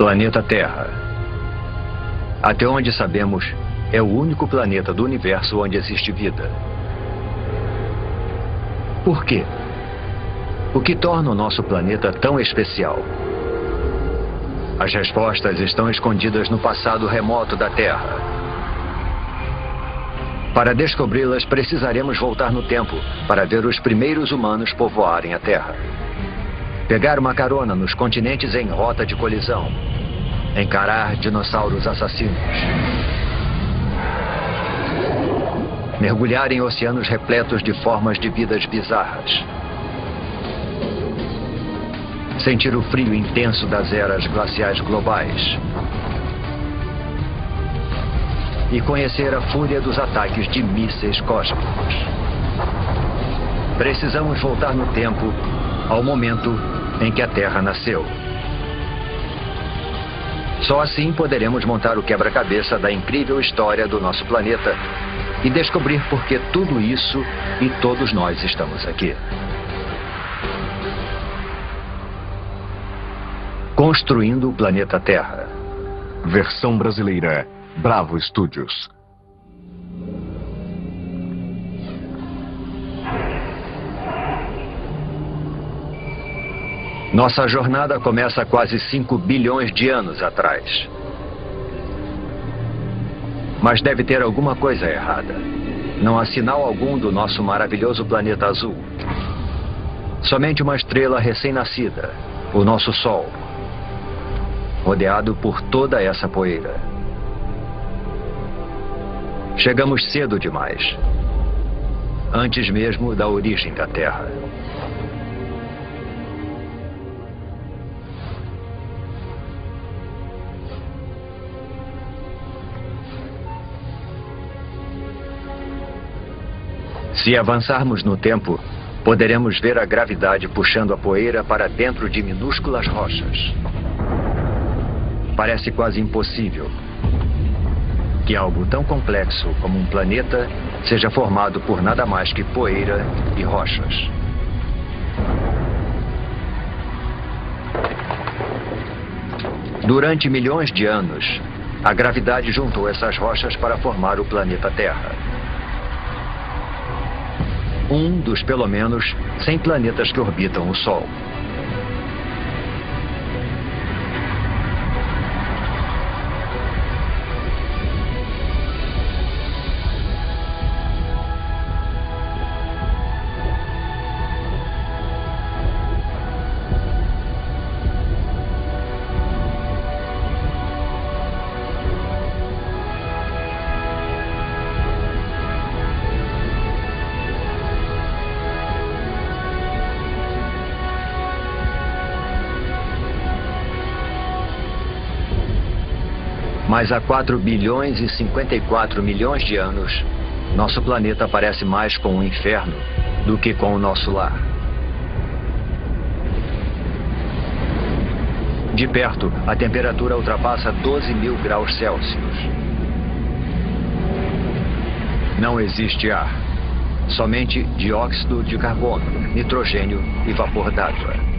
Planeta Terra. Até onde sabemos, é o único planeta do universo onde existe vida. Por quê? O que torna o nosso planeta tão especial? As respostas estão escondidas no passado remoto da Terra. Para descobri-las, precisaremos voltar no tempo para ver os primeiros humanos povoarem a Terra. Pegar uma carona nos continentes em rota de colisão. Encarar dinossauros assassinos. Mergulhar em oceanos repletos de formas de vidas bizarras. Sentir o frio intenso das eras glaciais globais. E conhecer a fúria dos ataques de mísseis cósmicos. Precisamos voltar no tempo ao momento em que a Terra nasceu. Só assim poderemos montar o quebra-cabeça da incrível história do nosso planeta e descobrir por que tudo isso e todos nós estamos aqui. Construindo o planeta Terra. Versão brasileira, Bravo Studios. Nossa jornada começa há quase 5 bilhões de anos atrás. Mas deve ter alguma coisa errada. Não há sinal algum do nosso maravilhoso planeta azul. Somente uma estrela recém-nascida, o nosso Sol, rodeado por toda essa poeira. Chegamos cedo demais, antes mesmo da origem da Terra. Se avançarmos no tempo, poderemos ver a gravidade puxando a poeira para dentro de minúsculas rochas. Parece quase impossível que algo tão complexo como um planeta seja formado por nada mais que poeira e rochas. Durante milhões de anos, a gravidade juntou essas rochas para formar o planeta Terra. Um dos pelo menos 100 planetas que orbitam o Sol. Mas há 4 bilhões e 54 milhões de anos, nosso planeta parece mais com um inferno do que com o nosso lar. De perto, a temperatura ultrapassa 12.000 graus Celsius. Não existe ar, somente dióxido de carbono, nitrogênio e vapor d'água.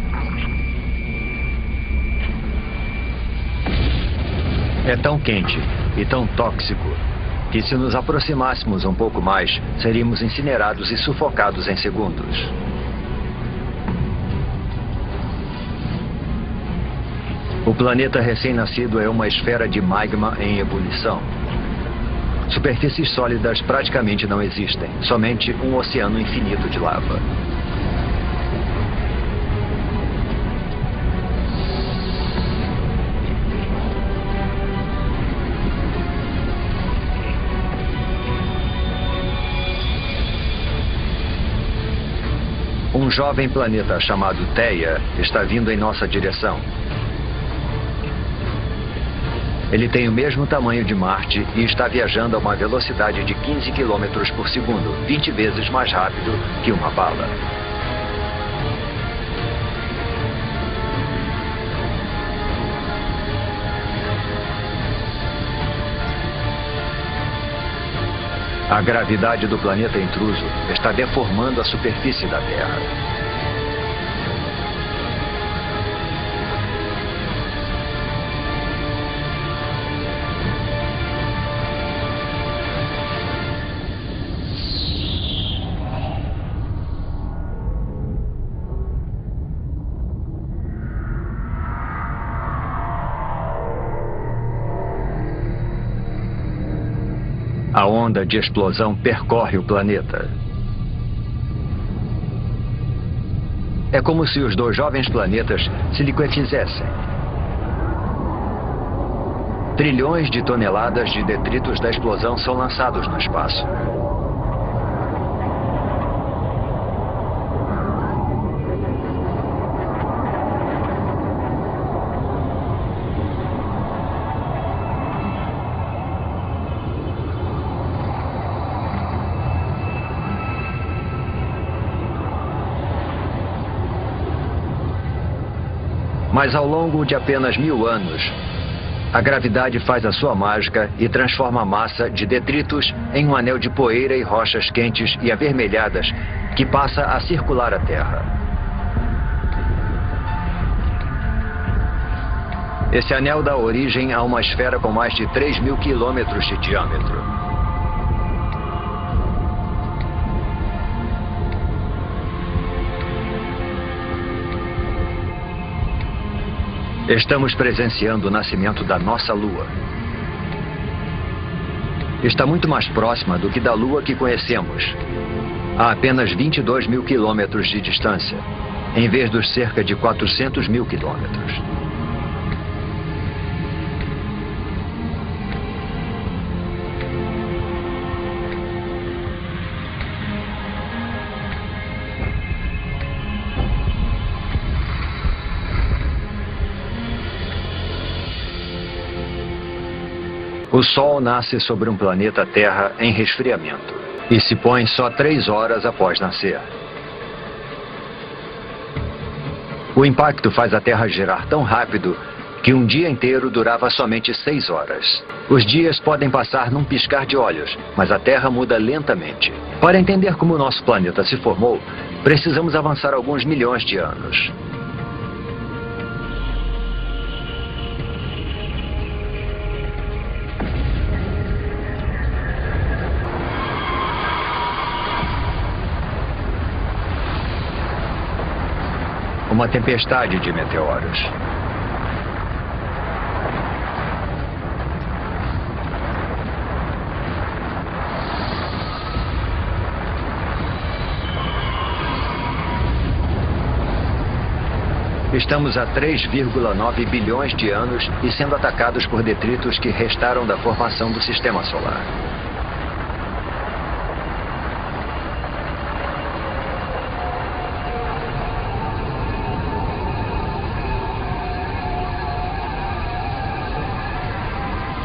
É tão quente e tão tóxico que, se nos aproximássemos um pouco mais, seríamos incinerados e sufocados em segundos. O planeta recém-nascido é uma esfera de magma em ebulição. Superfícies sólidas praticamente não existem, somente um oceano infinito de lava. Um jovem planeta chamado Theia está vindo em nossa direção. Ele tem o mesmo tamanho de Marte e está viajando a uma velocidade de 15 km por segundo, 20 vezes mais rápido que uma bala. A gravidade do planeta intruso está deformando a superfície da Terra. A onda de explosão percorre o planeta. É como se os dois jovens planetas se liquefizessem. Trilhões de toneladas de detritos da explosão são lançados no espaço. Mas ao longo de apenas 1000 anos, a gravidade faz a sua mágica e transforma a massa de detritos em um anel de poeira e rochas quentes e avermelhadas que passa a circular a Terra. Esse anel dá origem a uma esfera com mais de 3.000 quilômetros de diâmetro. Estamos presenciando o nascimento da nossa Lua. Está muito mais próxima do que da Lua que conhecemos, a apenas 22.000 quilômetros de distância, em vez dos cerca de 400.000 quilômetros. O Sol nasce sobre um planeta Terra em resfriamento e se põe só 3 horas após nascer. O impacto faz a Terra girar tão rápido que um dia inteiro durava somente 6 horas. Os dias podem passar num piscar de olhos, mas a Terra muda lentamente. Para entender como o nosso planeta se formou, precisamos avançar alguns milhões de anos. Uma tempestade de meteoros. Estamos a 3,9 bilhões de anos e sendo atacados por detritos que restaram da formação do Sistema Solar.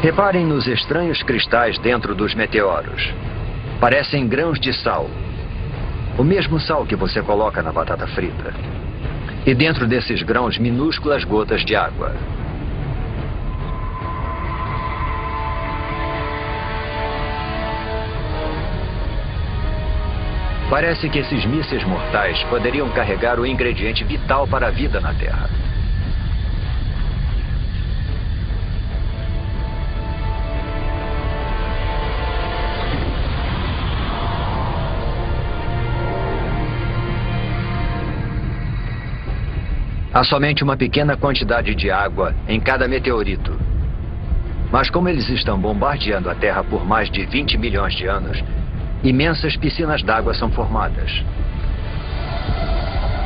Reparem nos estranhos cristais dentro dos meteoros. Parecem grãos de sal. O mesmo sal que você coloca na batata frita. E dentro desses grãos, minúsculas gotas de água. Parece que esses mísseis mortais poderiam carregar o ingrediente vital para a vida na Terra. Há somente uma pequena quantidade de água em cada meteorito. Mas como eles estão bombardeando a Terra por mais de 20 milhões de anos, imensas piscinas d'água são formadas.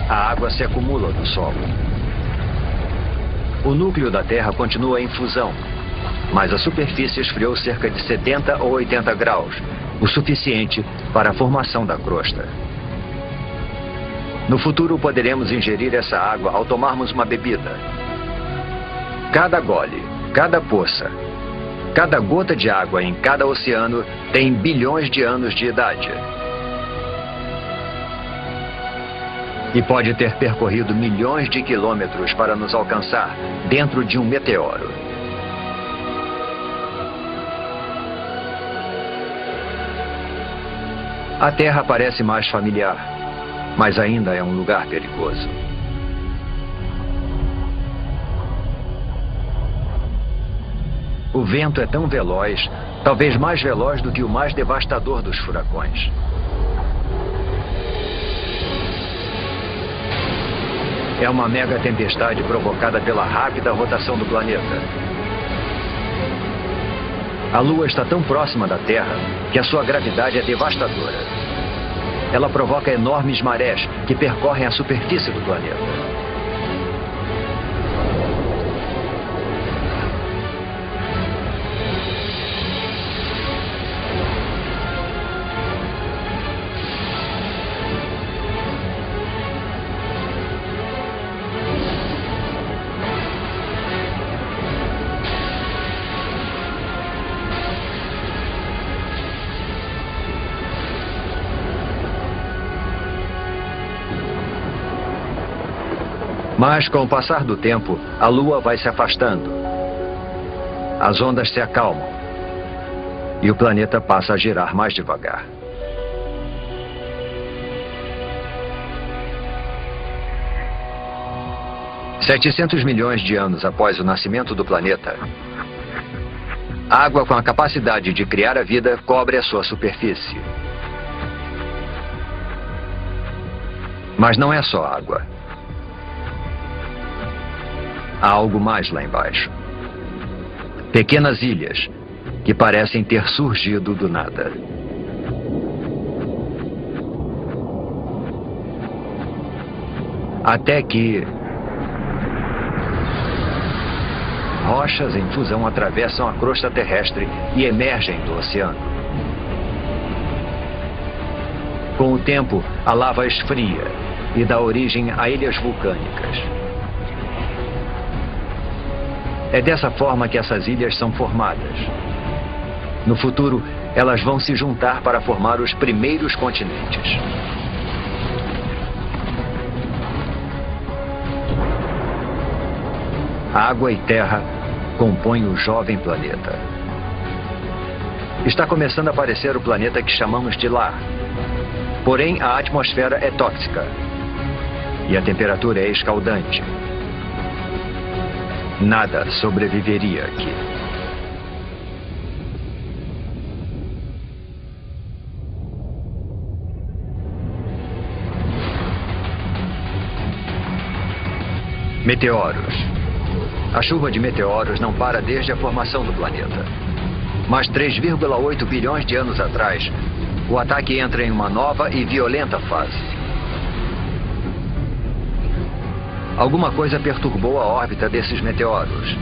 A água se acumula no solo. O núcleo da Terra continua em fusão, mas a superfície esfriou cerca de 70 ou 80 graus, o suficiente para a formação da crosta. No futuro poderemos ingerir essa água ao tomarmos uma bebida. Cada gole, cada poça, cada gota de água em cada oceano tem bilhões de anos de idade. E pode ter percorrido milhões de quilômetros para nos alcançar dentro de um meteoro. A Terra parece mais familiar, mas ainda é um lugar perigoso. O vento é tão veloz, talvez mais veloz do que o mais devastador dos furacões. É uma mega tempestade provocada pela rápida rotação do planeta. A Lua está tão próxima da Terra que a sua gravidade é devastadora. Ela provoca enormes marés que percorrem a superfície do planeta. Mas, com o passar do tempo, a Lua vai se afastando. As ondas se acalmam. E o planeta passa a girar mais devagar. $700 milhões de anos após o nascimento do planeta, a água com a capacidade de criar a vida cobre a sua superfície. Mas não é só água. Há algo mais lá embaixo. Pequenas ilhas que parecem ter surgido do nada. Até que rochas em fusão atravessam a crosta terrestre e emergem do oceano. Com o tempo, a lava esfria e dá origem a ilhas vulcânicas. É dessa forma que essas ilhas são formadas. No futuro, elas vão se juntar para formar os primeiros continentes. Água e terra compõem o jovem planeta. Está começando a aparecer o planeta que chamamos de lar. Porém, a atmosfera é tóxica. E a temperatura é escaldante. Nada sobreviveria aqui. Meteoros. A chuva de meteoros não para desde a formação do planeta. Mas 3,8 bilhões de anos atrás, o ataque entra em uma nova e violenta fase. Alguma coisa perturbou a órbita desses meteoros.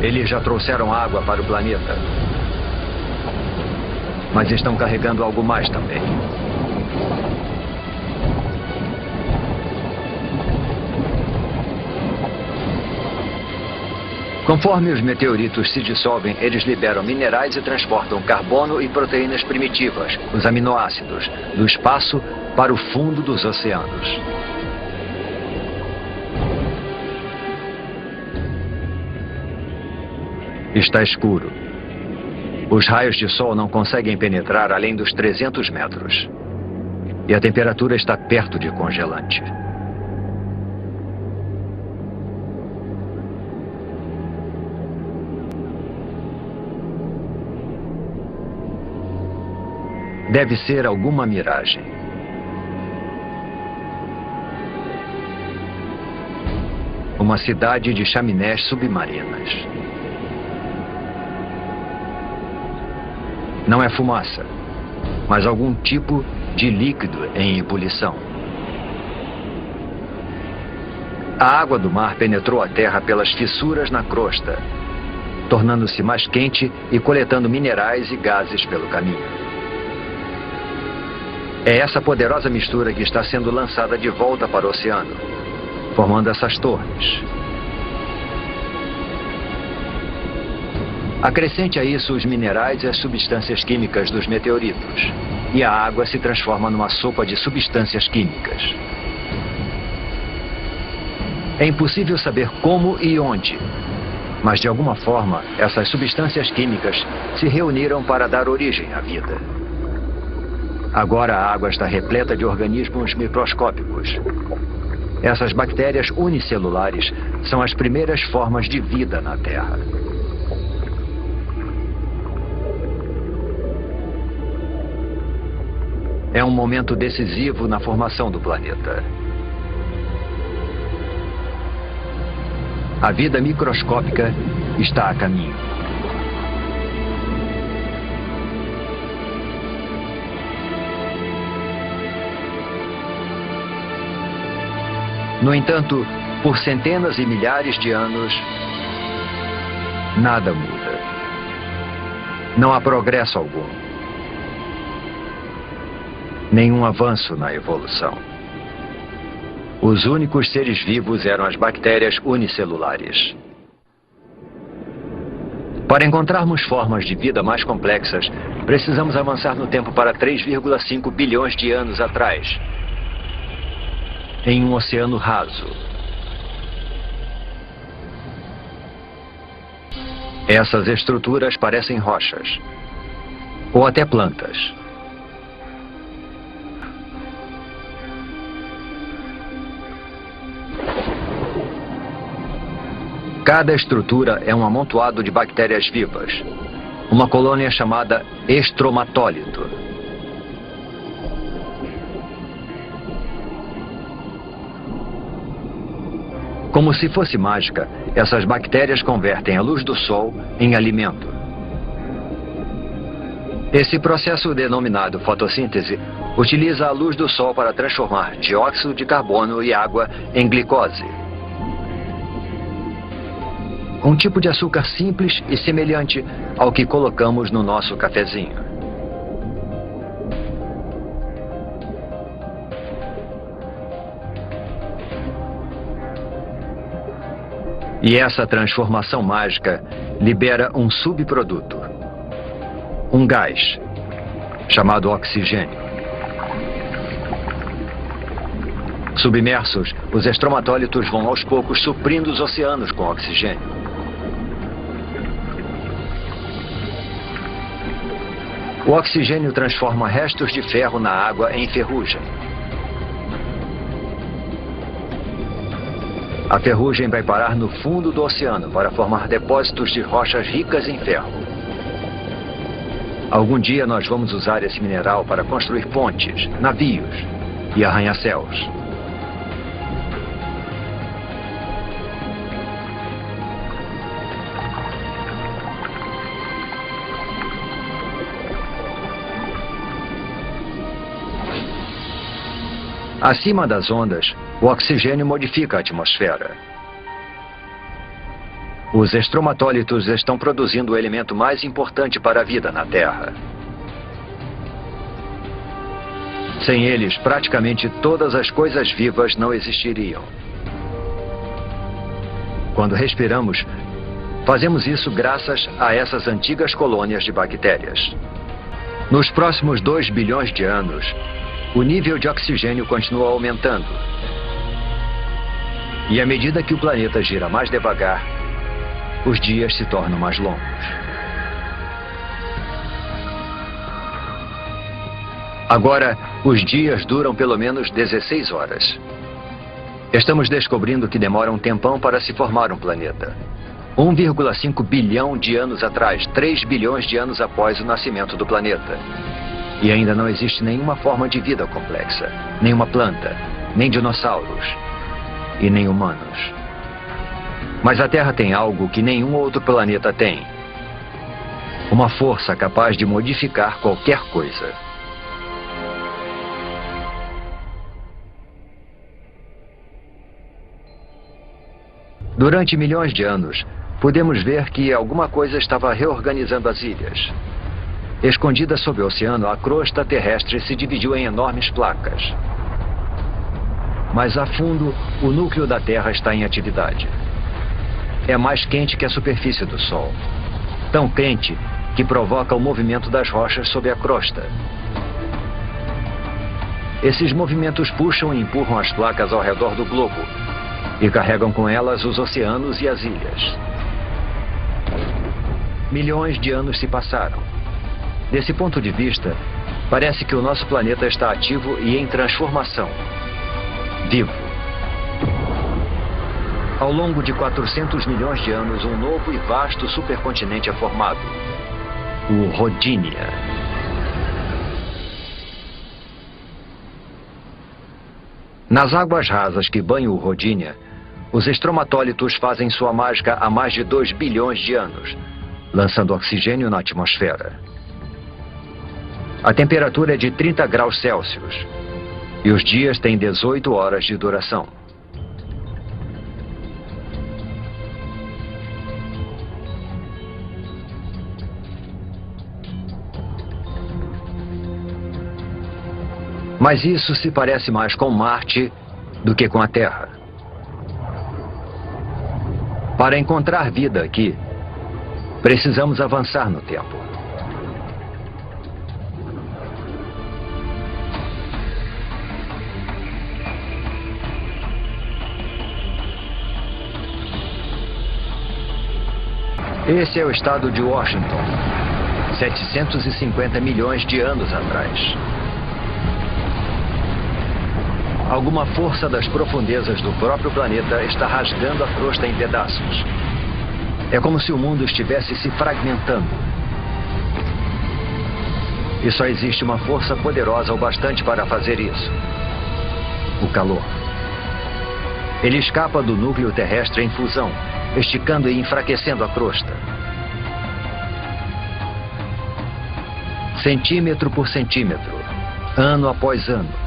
Eles já trouxeram água para o planeta. Mas estão carregando algo mais também. Conforme os meteoritos se dissolvem, eles liberam minerais e transportam carbono e proteínas primitivas, os aminoácidos, do espaço para o fundo dos oceanos. Está escuro. Os raios de sol não conseguem penetrar além dos 300 metros. E a temperatura está perto de congelante. Deve ser alguma miragem. Uma cidade de chaminés submarinas. Não é fumaça, mas algum tipo de líquido em ebulição. A água do mar penetrou a terra pelas fissuras na crosta, tornando-se mais quente e coletando minerais e gases pelo caminho. É essa poderosa mistura que está sendo lançada de volta para o oceano, formando essas torres. Acrescente a isso os minerais e as substâncias químicas dos meteoritos, e a água se transforma numa sopa de substâncias químicas. É impossível saber como e onde, mas de alguma forma essas substâncias químicas se reuniram para dar origem à vida. Agora a água está repleta de organismos microscópicos. Essas bactérias unicelulares são as primeiras formas de vida na Terra. É um momento decisivo na formação do planeta. A vida microscópica está a caminho. No entanto, por centenas e milhares de anos, nada muda. Não há progresso algum. Nenhum avanço na evolução. Os únicos seres vivos eram as bactérias unicelulares. Para encontrarmos formas de vida mais complexas, precisamos avançar no tempo para 3,5 bilhões de anos atrás, em um oceano raso. Essas estruturas parecem rochas, ou até plantas. Cada estrutura é um amontoado de bactérias vivas, uma colônia chamada estromatólito. Como se fosse mágica, essas bactérias convertem a luz do sol em alimento. Esse processo denominado fotossíntese utiliza a luz do sol para transformar dióxido de carbono e água em glicose. Um tipo de açúcar simples e semelhante ao que colocamos no nosso cafezinho. E essa transformação mágica libera um subproduto, um gás, chamado oxigênio. Submersos, os estromatólitos vão aos poucos suprindo os oceanos com oxigênio. O oxigênio transforma restos de ferro na água em ferrugem. A ferrugem vai parar no fundo do oceano para formar depósitos de rochas ricas em ferro. Algum dia nós vamos usar esse mineral para construir pontes, navios e arranha-céus. Acima das ondas, o oxigênio modifica a atmosfera. Os estromatólitos estão produzindo o elemento mais importante para a vida na Terra. Sem eles, praticamente todas as coisas vivas não existiriam. Quando respiramos, fazemos isso graças a essas antigas colônias de bactérias. Nos próximos 2 bilhões de anos, o nível de oxigênio continua aumentando. E à medida que o planeta gira mais devagar, os dias se tornam mais longos. Agora, os dias duram pelo menos 16 horas. Estamos descobrindo que demora um tempão para se formar um planeta. 1,5 bilhão de anos atrás, 3 bilhões de anos após o nascimento do planeta. E ainda não existe nenhuma forma de vida complexa, nenhuma planta, nem dinossauros e nem humanos. Mas a Terra tem algo que nenhum outro planeta tem. Uma força capaz de modificar qualquer coisa. Durante milhões de anos, pudemos ver que alguma coisa estava reorganizando as ilhas. Escondida sob o oceano, a crosta terrestre se dividiu em enormes placas. Mas a fundo, o núcleo da Terra está em atividade. É mais quente que a superfície do Sol. Tão quente que provoca o movimento das rochas sob a crosta. Esses movimentos puxam e empurram as placas ao redor do globo e carregam com elas os oceanos e as ilhas. Milhões de anos se passaram. Desse ponto de vista, parece que o nosso planeta está ativo e em transformação. Vivo. Ao longo de 400 milhões de anos, um novo e vasto supercontinente é formado. O Rodinia. Nas águas rasas que banham o Rodinia, Os estromatólitos fazem sua mágica há mais de 2 bilhões de anos, lançando oxigênio na atmosfera. A temperatura é de 30 graus Celsius e os dias têm 18 horas de duração. Mas isso se parece mais com Marte do que com a Terra. Para encontrar vida aqui, precisamos avançar no tempo. Esse é o estado de Washington, 750 milhões de anos atrás. Alguma força das profundezas do próprio planeta está rasgando a crosta em pedaços. É como se o mundo estivesse se fragmentando. E só existe uma força poderosa o bastante para fazer isso: o calor. Ele escapa do núcleo terrestre em fusão, esticando e enfraquecendo a crosta. Centímetro por centímetro, ano após ano,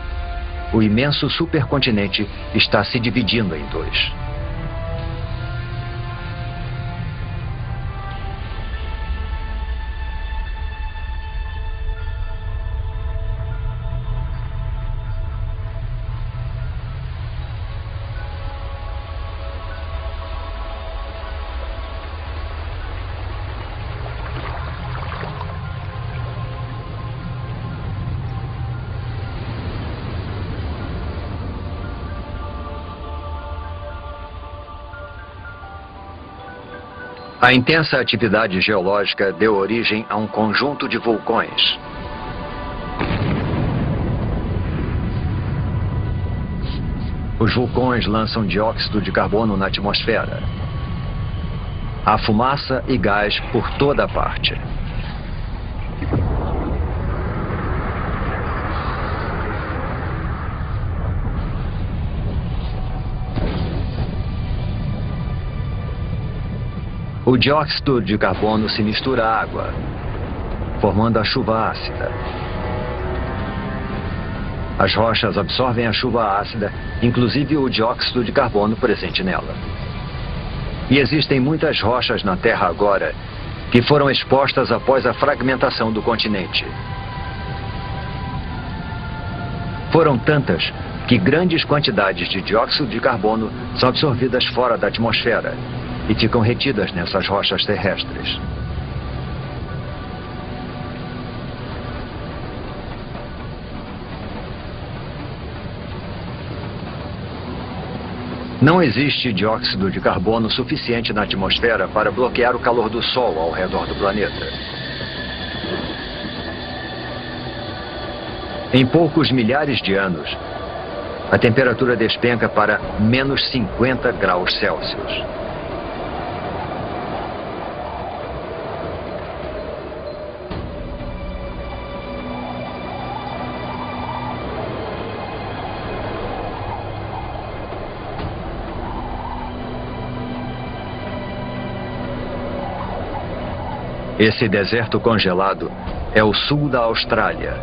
o imenso supercontinente está se dividindo em dois. A intensa atividade geológica deu origem a um conjunto de vulcões. Os vulcões lançam dióxido de carbono na atmosfera. Há fumaça e gás por toda parte. O dióxido de carbono se mistura à água, formando a chuva ácida. As rochas absorvem a chuva ácida, inclusive o dióxido de carbono presente nela. E existem muitas rochas na Terra agora que foram expostas após a fragmentação do continente. Foram tantas que grandes quantidades de dióxido de carbono são absorvidas fora da atmosfera e ficam retidas nessas rochas terrestres. Não existe dióxido de carbono suficiente na atmosfera para bloquear o calor do Sol ao redor do planeta. Em poucos milhares de anos, a temperatura despenca para menos 50 graus Celsius. Esse deserto congelado é o sul da Austrália,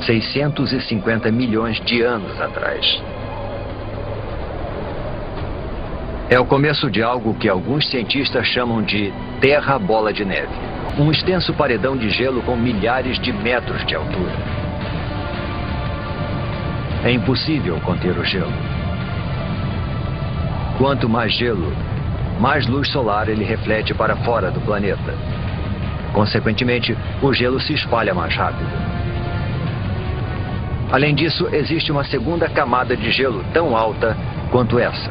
650 milhões de anos atrás. É o começo de algo que alguns cientistas chamam de Terra Bola de Neve. Um extenso paredão de gelo com milhares de metros de altura. É impossível conter o gelo. Quanto mais gelo, mais luz solar ele reflete para fora do planeta. Consequentemente, o gelo se espalha mais rápido. Além disso, existe uma segunda camada de gelo tão alta quanto essa.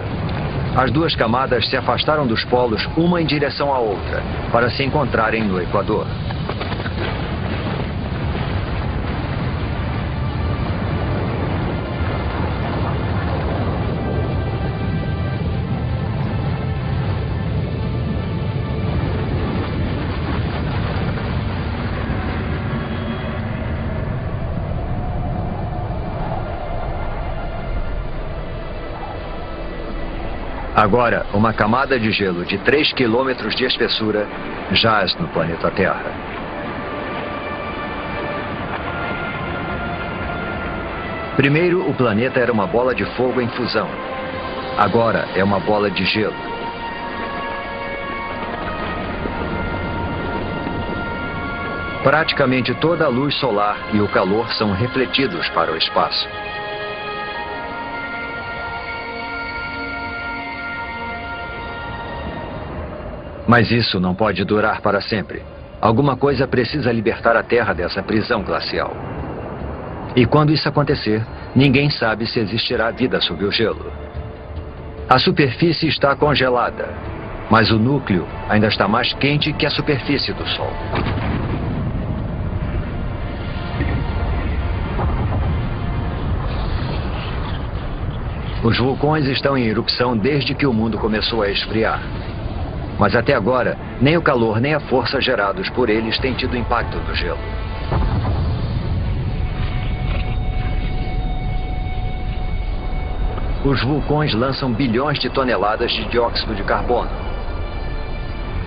As duas camadas se afastaram dos polos uma em direção à outra, para se encontrarem no Equador. Agora, uma camada de gelo de 3 quilômetros de espessura jaz no planeta Terra. Primeiro, o planeta era uma bola de fogo em fusão. Agora é uma bola de gelo. Praticamente toda a luz solar e o calor são refletidos para o espaço. Mas isso não pode durar para sempre. Alguma coisa precisa libertar a Terra dessa prisão glacial. E quando isso acontecer, ninguém sabe se existirá vida sob o gelo. A superfície está congelada, mas o núcleo ainda está mais quente que a superfície do Sol. Os vulcões estão em erupção desde que o mundo começou a esfriar. Mas até agora, nem o calor nem a força gerados por eles têm tido impacto no gelo. Os vulcões lançam bilhões de toneladas de dióxido de carbono.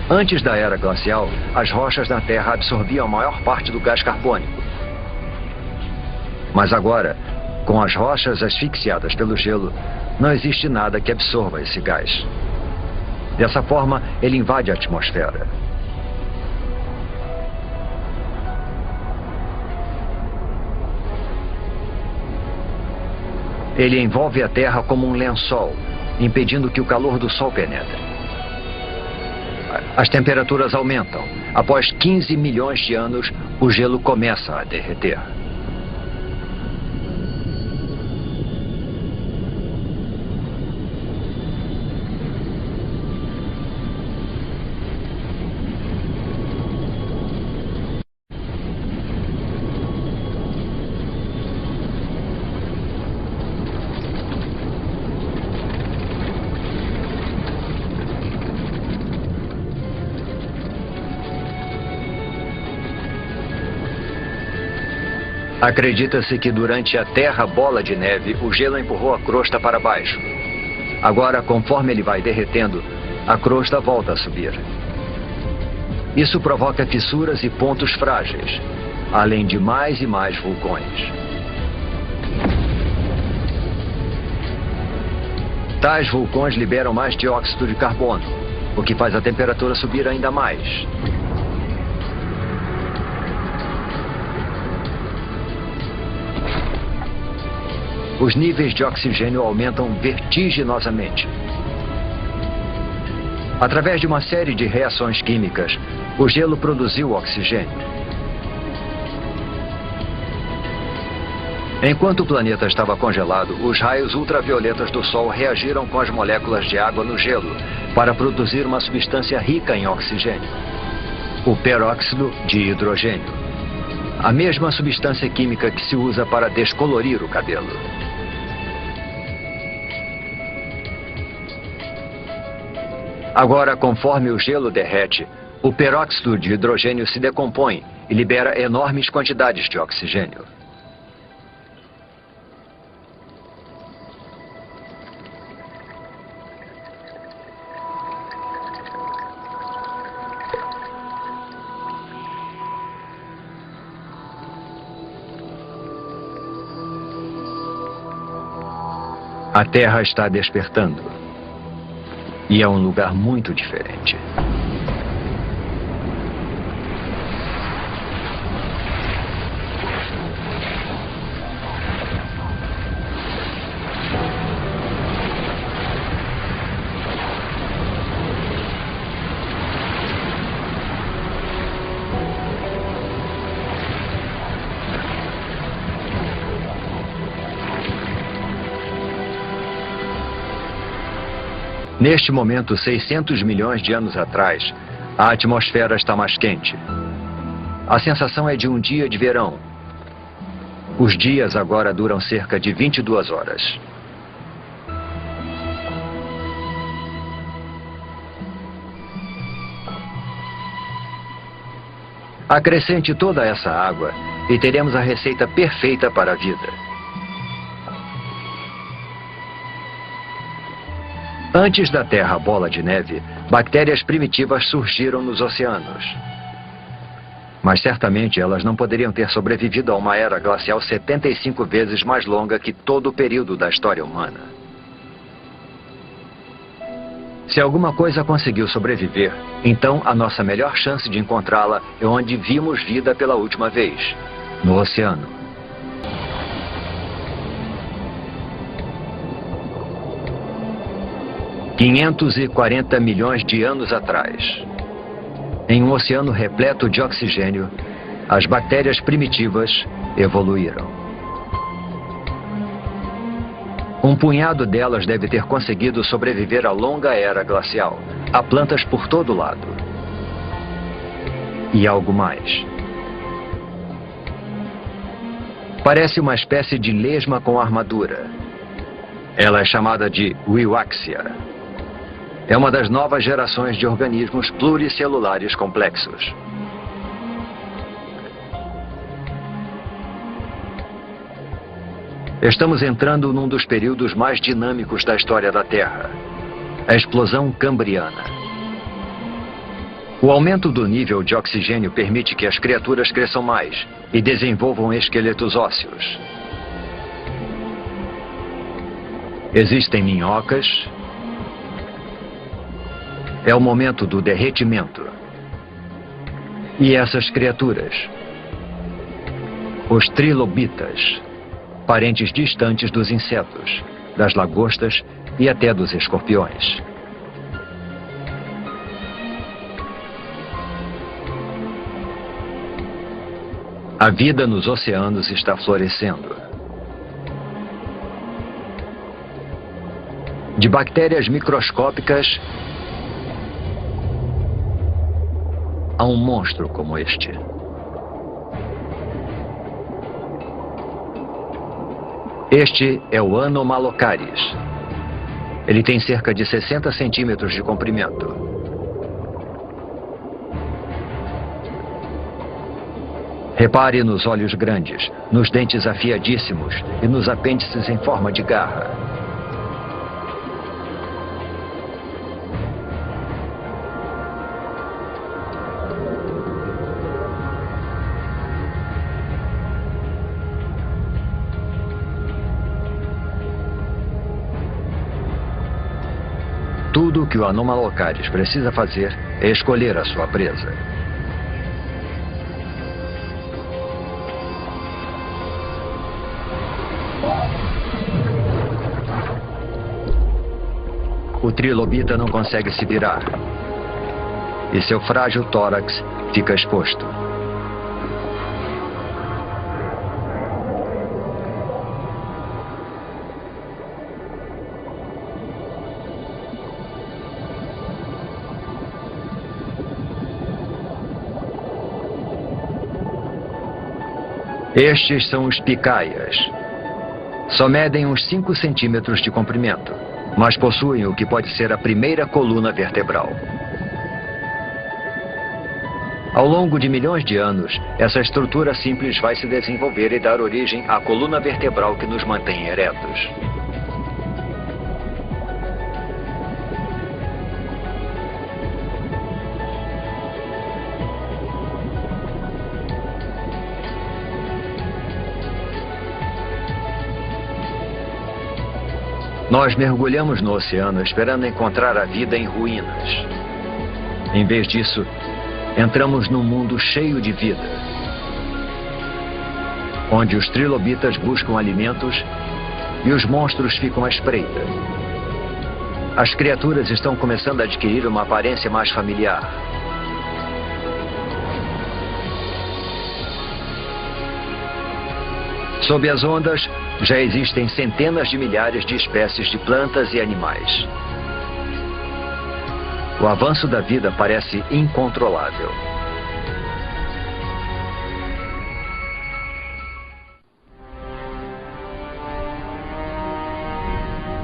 Antes da era glacial, as rochas na Terra absorviam a maior parte do gás carbônico. Mas agora, com as rochas asfixiadas pelo gelo, não existe nada que absorva esse gás. Dessa forma, ele invade a atmosfera. Ele envolve a Terra como um lençol, impedindo que o calor do Sol penetre. As temperaturas aumentam. Após 15 milhões de anos, o gelo começa a derreter. Acredita-se que durante a Terra Bola de Neve, o gelo empurrou a crosta para baixo. Agora, conforme ele vai derretendo, a crosta volta a subir. Isso provoca fissuras e pontos frágeis, além de mais e mais vulcões. Tais vulcões liberam mais dióxido de carbono, o que faz a temperatura subir ainda mais. Os níveis de oxigênio aumentam vertiginosamente. Através de uma série de reações químicas, o gelo produziu oxigênio. Enquanto o planeta estava congelado, os raios ultravioletas do Sol reagiram com as moléculas de água no gelo para produzir uma substância rica em oxigênio, o peróxido de hidrogênio. A mesma substância química que se usa para descolorir o cabelo. Agora, conforme o gelo derrete, o peróxido de hidrogênio se decompõe e libera enormes quantidades de oxigênio. A Terra está despertando. E é um lugar muito diferente. Neste momento, 600 milhões de anos atrás, a atmosfera está mais quente. A sensação é de um dia de verão. Os dias agora duram cerca de 22 horas. Acrescente toda essa água e teremos a receita perfeita para a vida. Antes da Terra bola de neve, bactérias primitivas surgiram nos oceanos. Mas certamente elas não poderiam ter sobrevivido a uma era glacial 75 vezes mais longa que todo o período da história humana. Se alguma coisa conseguiu sobreviver, então a nossa melhor chance de encontrá-la é onde vimos vida pela última vez, no oceano. $540 milhões de anos atrás. Em um oceano repleto de oxigênio, as bactérias primitivas evoluíram. Um punhado delas deve ter conseguido sobreviver à longa era glacial. Há plantas por todo lado. E algo mais. Parece uma espécie de lesma com armadura. Ela é chamada de Wiwaxia. É uma das novas gerações de organismos pluricelulares complexos. Estamos entrando num dos períodos mais dinâmicos da história da Terra, a explosão cambriana. O aumento do nível de oxigênio permite que as criaturas cresçam mais e desenvolvam esqueletos ósseos. Existem minhocas. É o momento do derretimento. E essas criaturas, os trilobitas, parentes distantes dos insetos, das lagostas e até dos escorpiões. A vida nos oceanos está florescendo. De bactérias microscópicas a um monstro como este. Este é o Anomalocaris. Ele tem cerca de 60 centímetros de comprimento. Repare nos olhos grandes, nos dentes afiadíssimos e nos apêndices em forma de garra. Tudo o que o Anomalocaris precisa fazer é escolher a sua presa. O trilobita não consegue se virar e seu frágil tórax fica exposto. Estes são os picaias. Só medem uns 5 centímetros de comprimento, mas possuem o que pode ser a primeira coluna vertebral. Ao longo de milhões de anos, essa estrutura simples vai se desenvolver e dar origem à coluna vertebral que nos mantém eretos. Nós mergulhamos no oceano esperando encontrar a vida em ruínas. Em vez disso, entramos num mundo cheio de vida, onde os trilobitas buscam alimentos e os monstros ficam à espreita. As criaturas estão começando a adquirir uma aparência mais familiar. Sob as ondas, já existem centenas de milhares de espécies de plantas e animais. O avanço da vida parece incontrolável.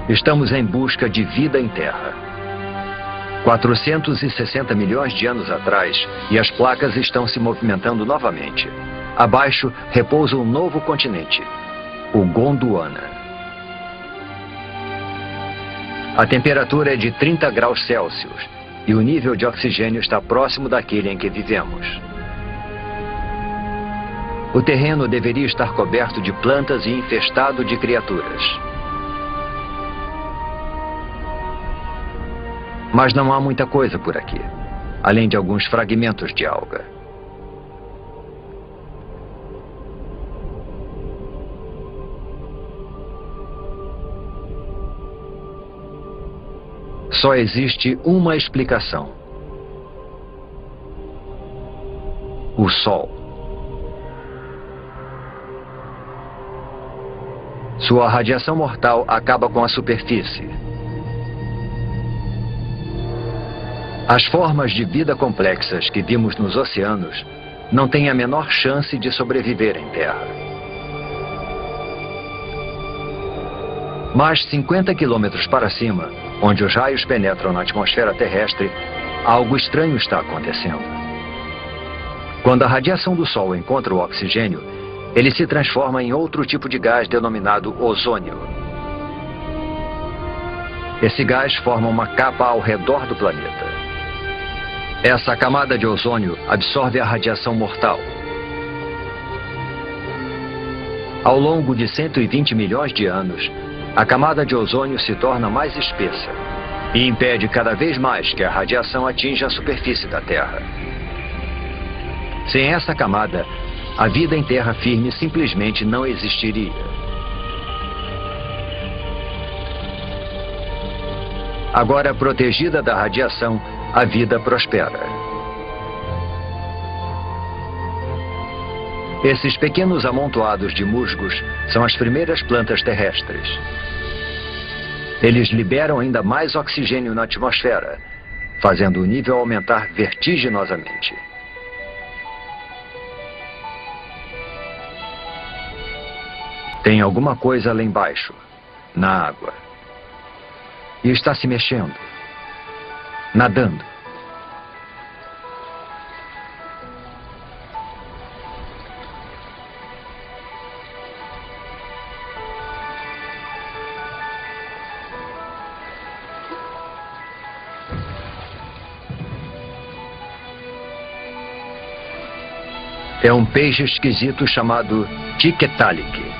Estamos em busca de vida em Terra. 460 milhões de anos atrás, e as placas estão se movimentando novamente. Abaixo repousa um novo continente, o Gondwana. A temperatura é de 30 graus Celsius e o nível de oxigênio está próximo daquele em que vivemos. O terreno deveria estar coberto de plantas e infestado de criaturas. Mas não há muita coisa por aqui, além de alguns fragmentos de alga. Só existe uma explicação: o Sol. Sua radiação mortal acaba com a superfície. As formas de vida complexas que vimos nos oceanos não têm a menor chance de sobreviver em Terra. Mas 50 quilômetros para cima, onde os raios penetram na atmosfera terrestre, algo estranho está acontecendo. Quando a radiação do Sol encontra o oxigênio, ele se transforma em outro tipo de gás denominado ozônio. Esse gás forma uma capa ao redor do planeta. Essa camada de ozônio absorve a radiação mortal. Ao longo de 120 milhões de anos, a camada de ozônio se torna mais espessa e impede cada vez mais que a radiação atinja a superfície da Terra. Sem essa camada, a vida em terra firme simplesmente não existiria. Agora protegida da radiação, a vida prospera. Esses pequenos amontoados de musgos são as primeiras plantas terrestres. Eles liberam ainda mais oxigênio na atmosfera, fazendo o nível aumentar vertiginosamente. Tem alguma coisa lá embaixo, na água. E está se mexendo, nadando. É um peixe esquisito chamado Tiktaalik.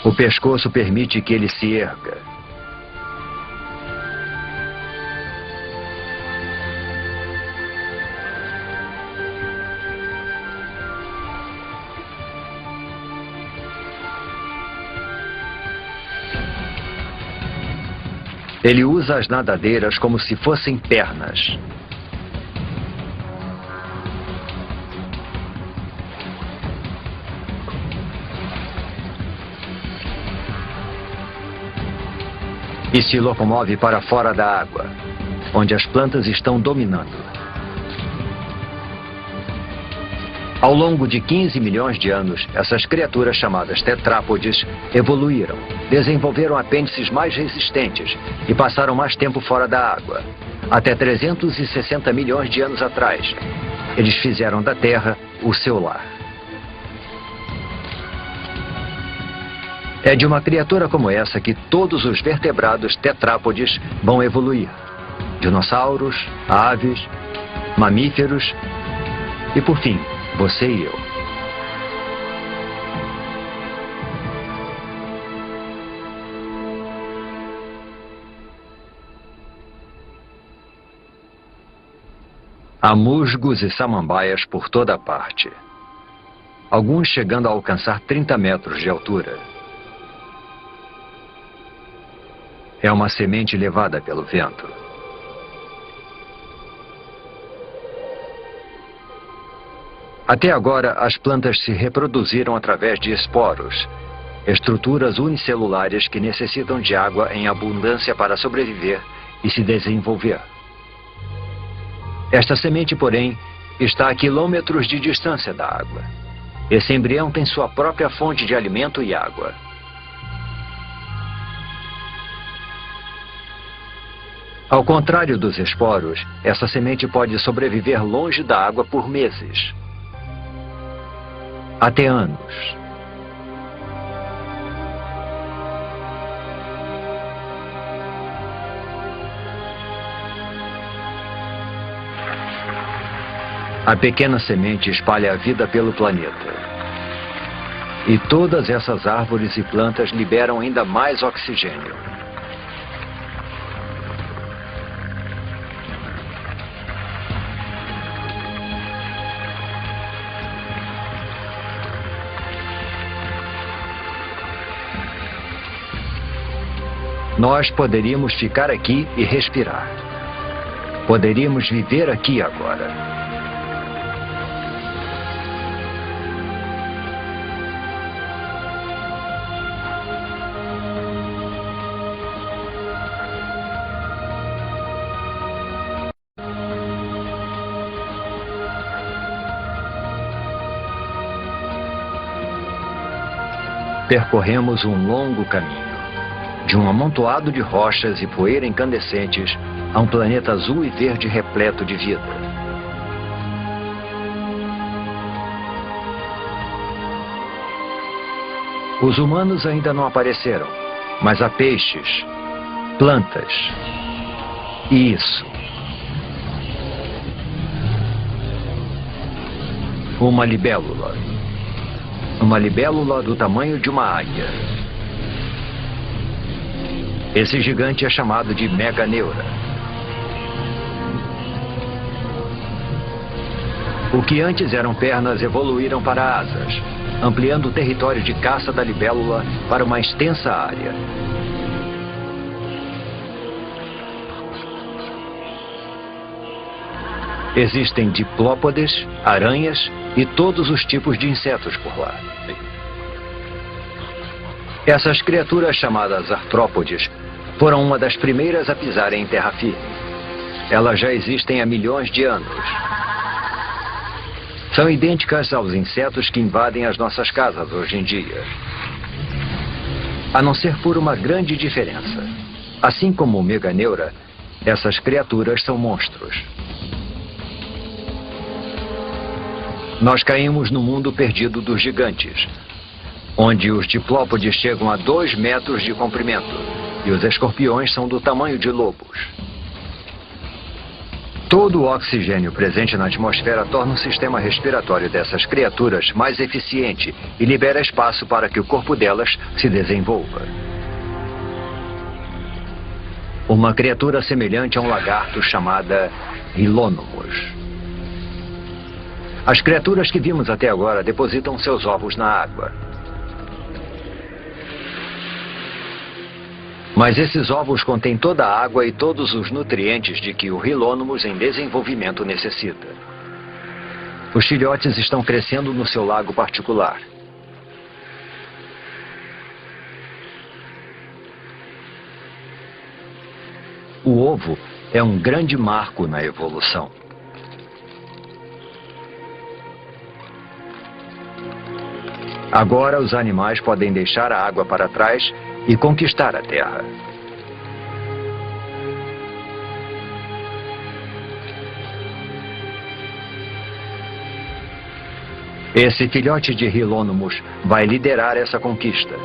O pescoço permite que ele se erga. Ele usa as nadadeiras como se fossem pernas. E se locomove para fora da água, onde as plantas estão dominando. Ao longo de 15 milhões de anos, essas criaturas chamadas tetrápodes evoluíram, desenvolveram apêndices mais resistentes e passaram mais tempo fora da água. Até 360 milhões de anos atrás, eles fizeram da Terra o seu lar. É de uma criatura como essa que todos os vertebrados tetrápodes vão evoluir. Dinossauros, aves, mamíferos e, por fim, você e eu. Há musgos e samambaias por toda parte. Alguns chegando a alcançar 30 metros de altura. É uma semente levada pelo vento. Até agora, as plantas se reproduziram através de esporos, estruturas unicelulares que necessitam de água em abundância para sobreviver e se desenvolver. Esta semente, porém, está a quilômetros de distância da água. Esse embrião tem sua própria fonte de alimento e água. Ao contrário dos esporos, essa semente pode sobreviver longe da água por meses, até anos. A pequena semente espalha a vida pelo planeta. E todas essas árvores e plantas liberam ainda mais oxigênio. Nós poderíamos ficar aqui e respirar. Poderíamos viver aqui agora. Percorremos um longo caminho, de um amontoado de rochas e poeira incandescentes a um planeta azul e verde repleto de vida. Os humanos ainda não apareceram, mas há peixes, plantas e isso. Uma libélula. Uma libélula do tamanho de uma águia. Esse gigante é chamado de Meganeura. O que antes eram pernas evoluíram para asas, ampliando o território de caça da libélula para uma extensa área. Existem diplópodes, aranhas e todos os tipos de insetos por lá. Essas criaturas chamadas artrópodes foram uma das primeiras a pisarem em terra firme. Elas já existem há milhões de anos. São idênticas aos insetos que invadem as nossas casas hoje em dia. A não ser por uma grande diferença. Assim como o Meganeura, essas criaturas são monstros. Nós caímos no mundo perdido dos gigantes, onde os diplópodes chegam a 2 metros de comprimento e os escorpiões são do tamanho de lobos. Todo o oxigênio presente na atmosfera torna o sistema respiratório dessas criaturas mais eficiente e libera espaço para que o corpo delas se desenvolva. Uma criatura semelhante a um lagarto chamada Rilônomos. As criaturas que vimos até agora depositam seus ovos na água. Mas esses ovos contêm toda a água e todos os nutrientes de que o Rilônomos em desenvolvimento necessita. Os filhotes estão crescendo no seu lago particular. O ovo é um grande marco na evolução. Agora os animais podem deixar a água para trás e conquistar a terra. Esse filhote de Rilônomos vai liderar essa conquista.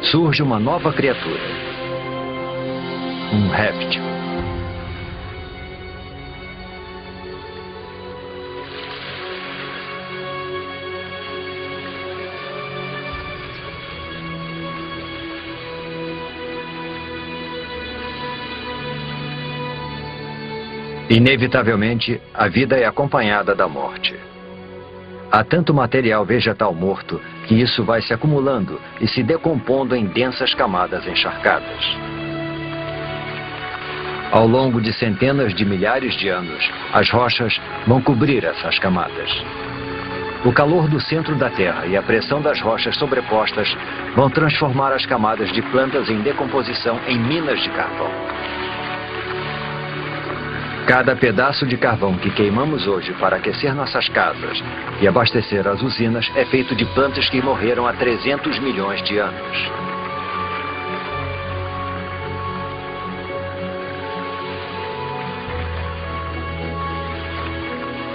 Surge uma nova criatura. Um réptil. Inevitavelmente, a vida é acompanhada da morte. Há tanto material vegetal morto que isso vai se acumulando e se decompondo em densas camadas encharcadas. Ao longo de centenas de milhares de anos, as rochas vão cobrir essas camadas. O calor do centro da Terra e a pressão das rochas sobrepostas vão transformar as camadas de plantas em decomposição em minas de carvão. Cada pedaço de carvão que queimamos hoje para aquecer nossas casas e abastecer as usinas é feito de plantas que morreram há 300 milhões de anos.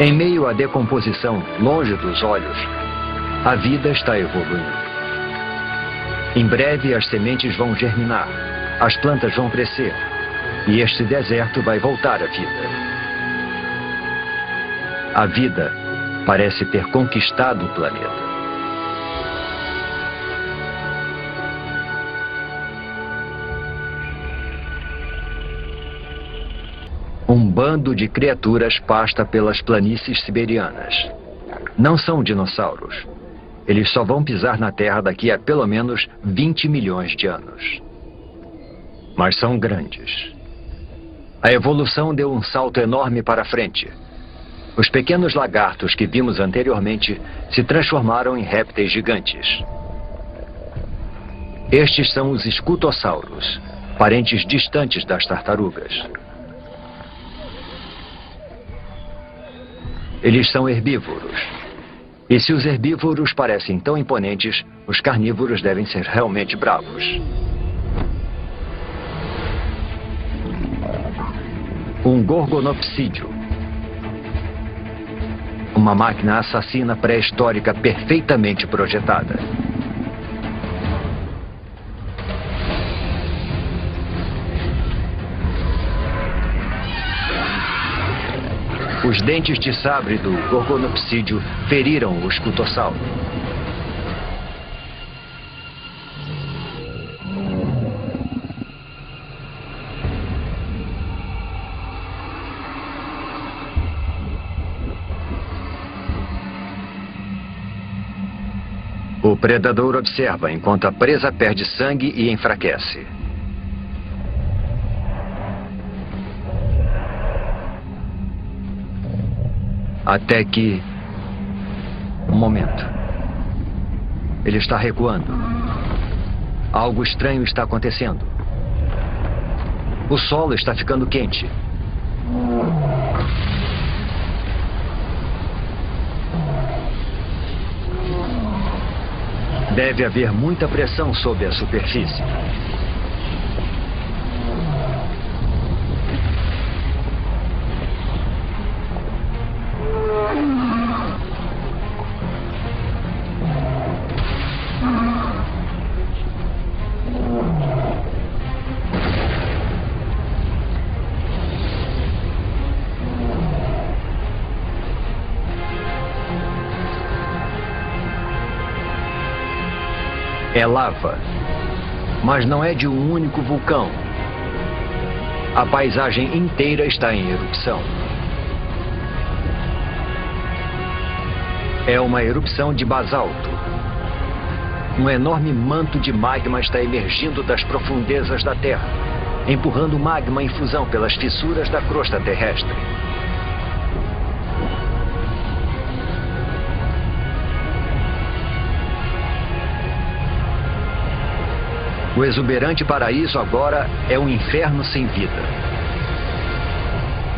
Em meio à decomposição, longe dos olhos, a vida está evoluindo. Em breve as sementes vão germinar, as plantas vão crescer e este deserto vai voltar à vida. A vida parece ter conquistado o planeta. Um bando de criaturas pasta pelas planícies siberianas. Não são dinossauros. Eles só vão pisar na Terra daqui a pelo menos 20 milhões de anos. Mas são grandes. A evolução deu um salto enorme para frente. Os pequenos lagartos que vimos anteriormente se transformaram em répteis gigantes. Estes são os escutossauros, parentes distantes das tartarugas. Eles são herbívoros. E se os herbívoros parecem tão imponentes, os carnívoros devem ser realmente bravos. Um gorgonopsídeo. Uma máquina assassina pré-histórica perfeitamente projetada. Os dentes de sabre do gorgonopsídeo feriram o escutossauro. O predador observa enquanto a presa perde sangue e enfraquece. Até que... Um momento. Ele está recuando. Algo estranho está acontecendo. O solo está ficando quente. Deve haver muita pressão sobre a superfície. É lava, mas não é de um único vulcão. A paisagem inteira está em erupção. É uma erupção de basalto. Um enorme manto de magma está emergindo das profundezas da Terra, empurrando magma em fusão pelas fissuras da crosta terrestre. O exuberante paraíso agora é um inferno sem vida.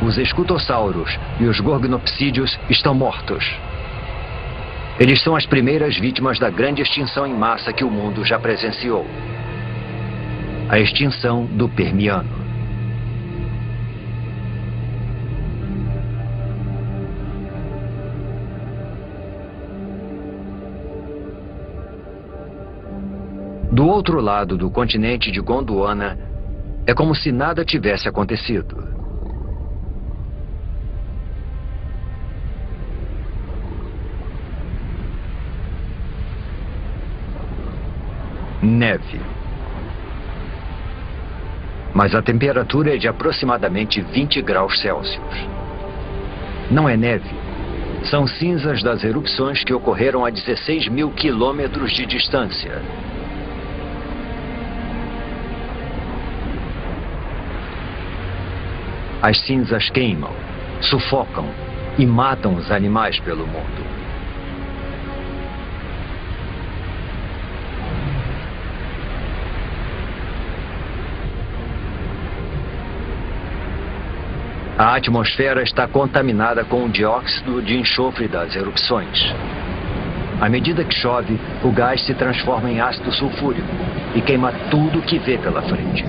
Os escutossauros e os gorgonopsídeos estão mortos. Eles são as primeiras vítimas da grande extinção em massa que o mundo já presenciou. A extinção do Permiano. Do outro lado do continente de Gondwana, é como se nada tivesse acontecido. Neve. Mas a temperatura é de aproximadamente 20 graus Celsius. Não é neve. São cinzas das erupções que ocorreram a 16 mil quilômetros de distância. As cinzas queimam, sufocam e matam os animais pelo mundo. A atmosfera está contaminada com o dióxido de enxofre das erupções. À medida que chove, o gás se transforma em ácido sulfúrico e queima tudo que vê pela frente.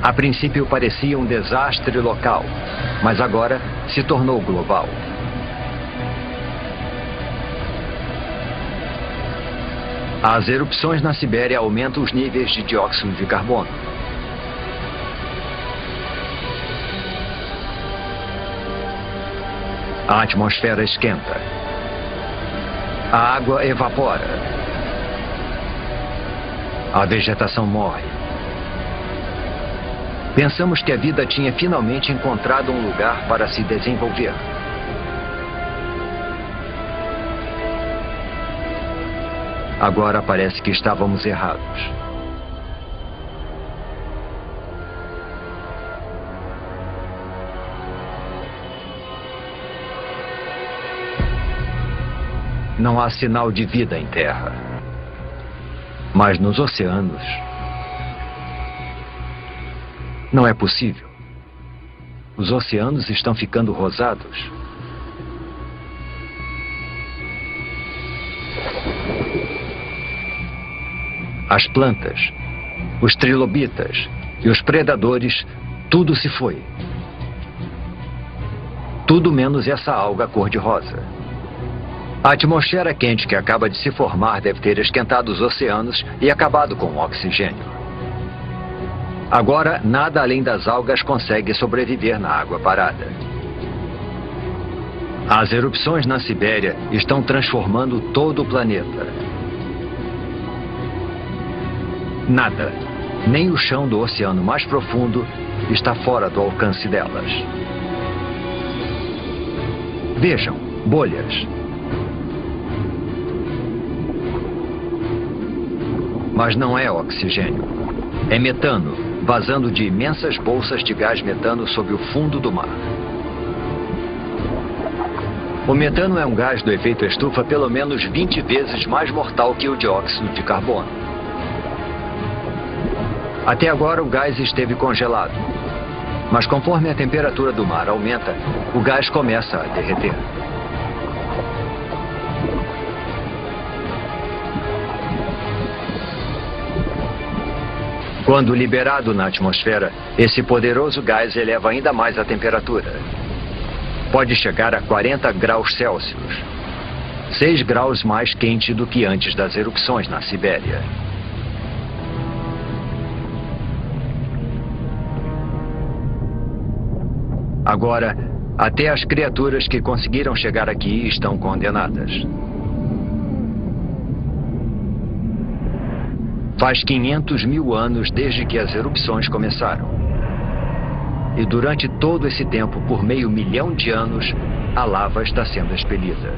A princípio parecia um desastre local, mas agora se tornou global. As erupções na Sibéria aumentam os níveis de dióxido de carbono. A atmosfera esquenta. A água evapora. A vegetação morre. Pensamos que a vida tinha finalmente encontrado um lugar para se desenvolver. Agora parece que estávamos errados. Não há sinal de vida em terra. Mas nos oceanos, não é possível. Os oceanos estão ficando rosados. As plantas, os trilobitas e os predadores, tudo se foi. Tudo menos essa alga cor-de-rosa. A atmosfera quente que acaba de se formar deve ter esquentado os oceanos e acabado com o oxigênio. Agora, nada além das algas consegue sobreviver na água parada. As erupções na Sibéria estão transformando todo o planeta. Nada, nem o chão do oceano mais profundo, está fora do alcance delas. Vejam, bolhas. Mas não é oxigênio. É metano, vazando de imensas bolsas de gás metano sob o fundo do mar. O metano é um gás do efeito estufa pelo menos 20 vezes mais mortal que o dióxido de carbono. Até agora o gás esteve congelado. Mas conforme a temperatura do mar aumenta, o gás começa a derreter. Quando liberado na atmosfera, esse poderoso gás eleva ainda mais a temperatura. Pode chegar a 40 graus Celsius, 6 graus mais quente do que antes das erupções na Sibéria. Agora, até as criaturas que conseguiram chegar aqui estão condenadas. Faz 500 mil anos desde que as erupções começaram. E durante todo esse tempo, por meio milhão de anos, a lava está sendo expelida.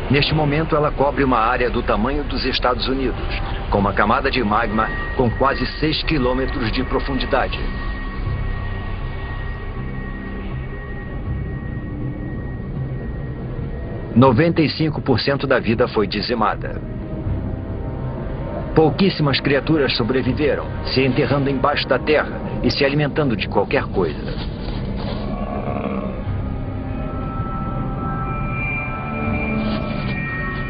Neste momento, ela cobre uma área do tamanho dos Estados Unidos, com uma camada de magma com quase 6 quilômetros de profundidade. – 95% da vida foi dizimada. Pouquíssimas criaturas sobreviveram, se enterrando embaixo da terra e se alimentando de qualquer coisa.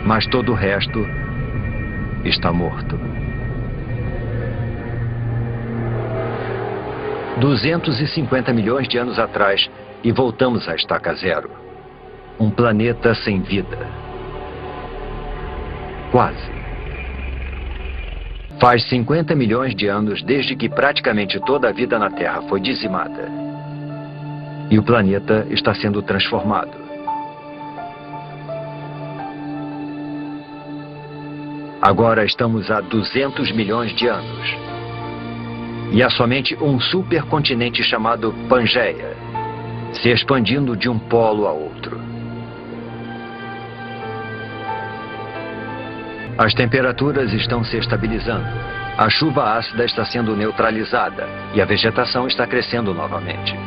Mas todo o resto está morto. 250 milhões de anos atrás e voltamos à estaca zero. Um planeta sem vida. Quase. Faz 50 milhões de anos desde que praticamente toda a vida na Terra foi dizimada. E o planeta está sendo transformado. Agora estamos a 200 milhões de anos. E há somente um supercontinente chamado Pangeia, se expandindo de um polo a outro. As temperaturas estão se estabilizando, a chuva ácida está sendo neutralizada e a vegetação está crescendo novamente.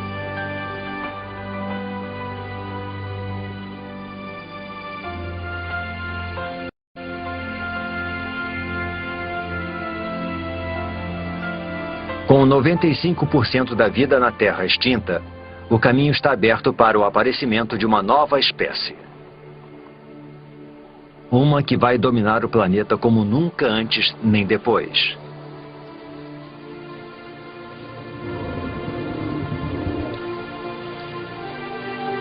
Com 95% da vida na Terra extinta, o caminho está aberto para o aparecimento de uma nova espécie. Uma que vai dominar o planeta como nunca antes nem depois.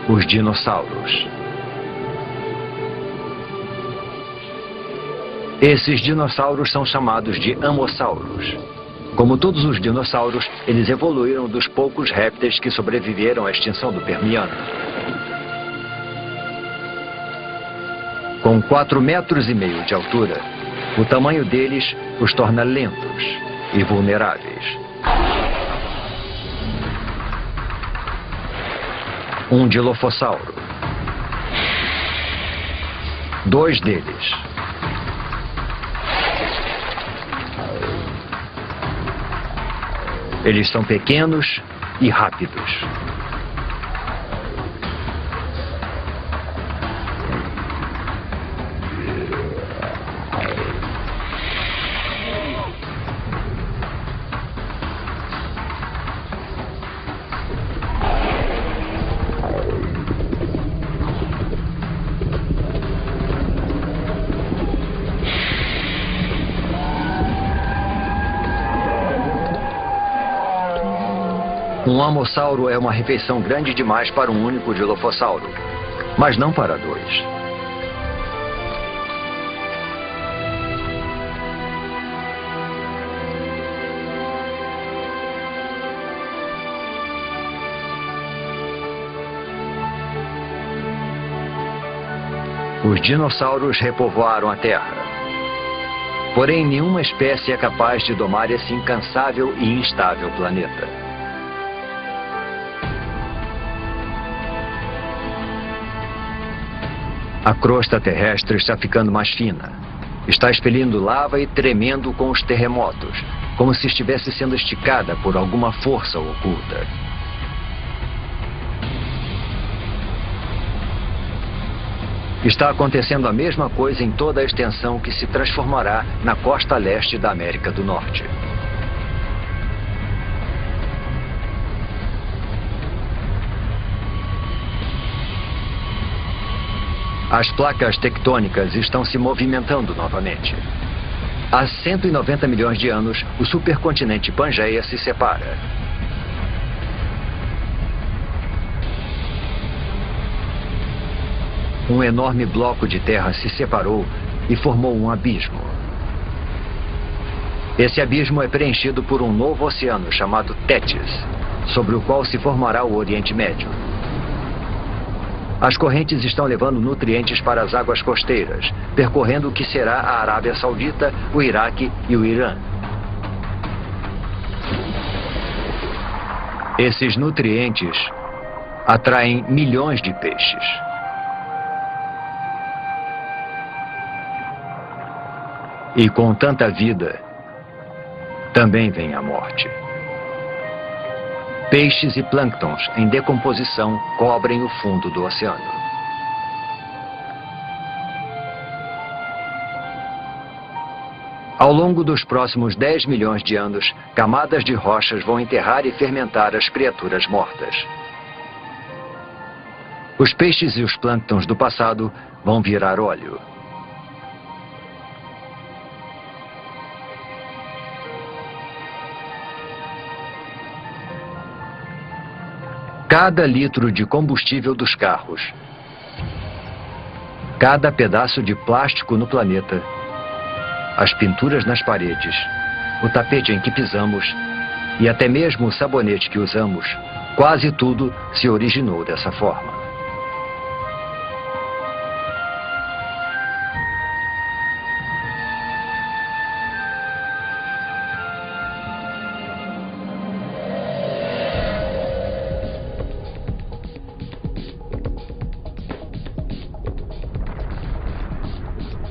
Os dinossauros. Esses dinossauros são chamados de amossauros. Como todos os dinossauros, eles evoluíram dos poucos répteis que sobreviveram à extinção do Permiano. Com 4,5 metros de altura, o tamanho deles os torna lentos e vulneráveis. Um dilofossauro. 2 deles. Eles são pequenos e rápidos. Um amossauro é uma refeição grande demais para um único dilofossauro, mas não para 2. Os dinossauros repovoaram a Terra. Porém, nenhuma espécie é capaz de domar esse incansável e instável planeta. A crosta terrestre está ficando mais fina. Está expelindo lava e tremendo com os terremotos, como se estivesse sendo esticada por alguma força oculta. Está acontecendo a mesma coisa em toda a extensão que se transformará na costa leste da América do Norte. As placas tectônicas estão se movimentando novamente. Há 190 milhões de anos, o supercontinente Pangeia se separa. Um enorme bloco de terra se separou e formou um abismo. Esse abismo é preenchido por um novo oceano chamado Tétis, sobre o qual se formará o Oriente Médio. As correntes estão levando nutrientes para as águas costeiras, percorrendo o que será a Arábia Saudita, o Iraque e o Irã. Esses nutrientes atraem milhões de peixes. E com tanta vida, também vem a morte. Peixes e plânctons em decomposição cobrem o fundo do oceano. Ao longo dos próximos 10 milhões de anos, camadas de rochas vão enterrar e fermentar as criaturas mortas. Os peixes e os plânctons do passado vão virar óleo. Cada litro de combustível dos carros, cada pedaço de plástico no planeta, as pinturas nas paredes, o tapete em que pisamos e até mesmo o sabonete que usamos, quase tudo se originou dessa forma.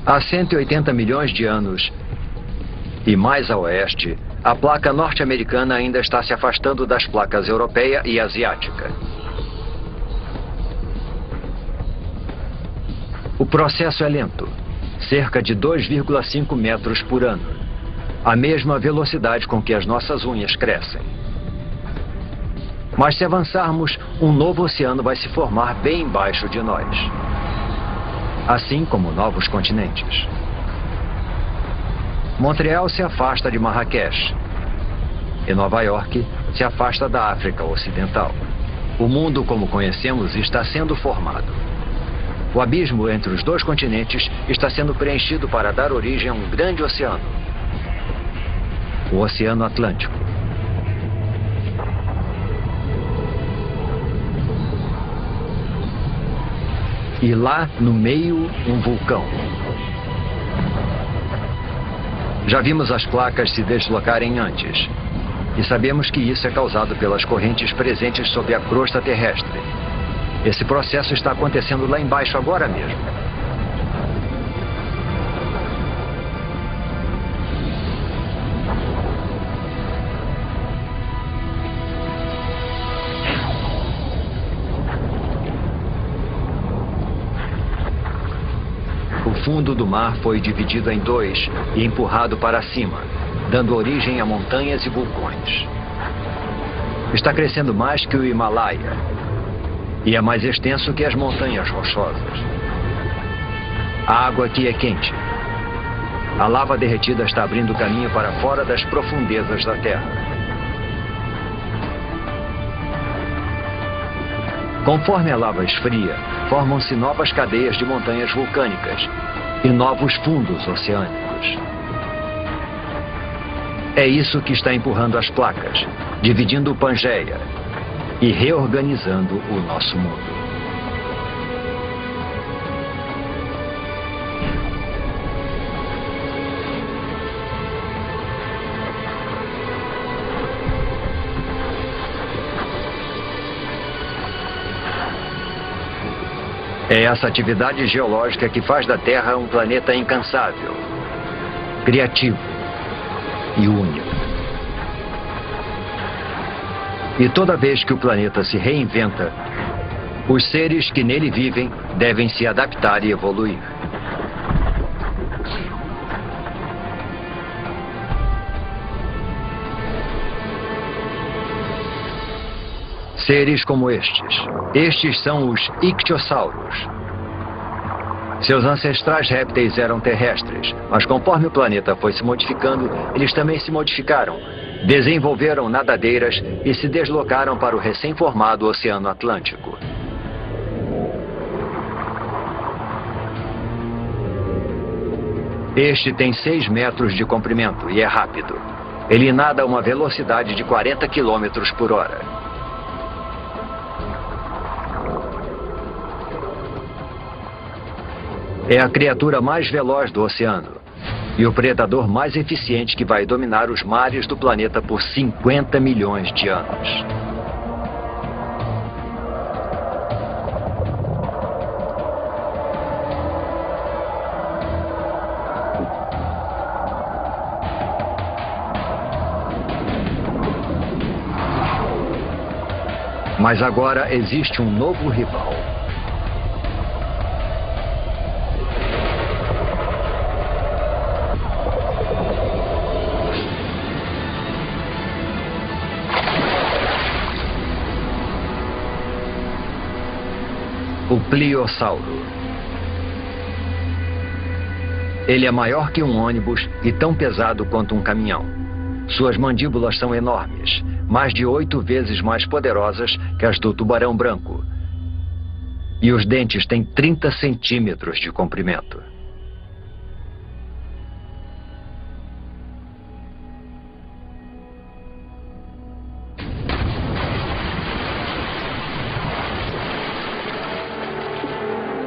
Há 180 milhões de anos, e mais a oeste, a placa norte-americana ainda está se afastando das placas europeia e asiática. O processo é lento, cerca de 2,5 metros por ano, a mesma velocidade com que as nossas unhas crescem. Mas se avançarmos, um novo oceano vai se formar bem embaixo de nós. Assim como novos continentes. Montreal se afasta de Marrakech e Nova York se afasta da África Ocidental. O mundo como conhecemos está sendo formado. O abismo entre os dois continentes está sendo preenchido para dar origem a um grande oceano. O Oceano Atlântico. E lá, no meio, um vulcão. Já vimos as placas se deslocarem antes. E sabemos que isso é causado pelas correntes presentes sob a crosta terrestre. Esse processo está acontecendo lá embaixo agora mesmo. O fundo do mar foi dividido em dois e empurrado para cima, dando origem a montanhas e vulcões. Está crescendo mais que o Himalaia e é mais extenso que as montanhas rochosas. A água aqui é quente. A lava derretida está abrindo caminho para fora das profundezas da Terra. Conforme a lava esfria, formam-se novas cadeias de montanhas vulcânicas e novos fundos oceânicos. É isso que está empurrando as placas, dividindo o Pangeia e reorganizando o nosso mundo. É essa atividade geológica que faz da Terra um planeta incansável, criativo e único. E toda vez que o planeta se reinventa, os seres que nele vivem devem se adaptar e evoluir. Seres como estes. Estes são os ictiossauros. Seus ancestrais répteis eram terrestres, mas conforme o planeta foi se modificando, eles também se modificaram. Desenvolveram nadadeiras e se deslocaram para o recém-formado Oceano Atlântico. Este tem 6 metros de comprimento e é rápido. Ele nada a uma velocidade de 40 quilômetros por hora. É a criatura mais veloz do oceano e o predador mais eficiente que vai dominar os mares do planeta por 50 milhões de anos. Mas agora existe um novo rival. O Pliossauro. Ele é maior que um ônibus e tão pesado quanto um caminhão. Suas mandíbulas são enormes, mais de 8 vezes mais poderosas que as do tubarão branco. E os dentes têm 30 centímetros de comprimento.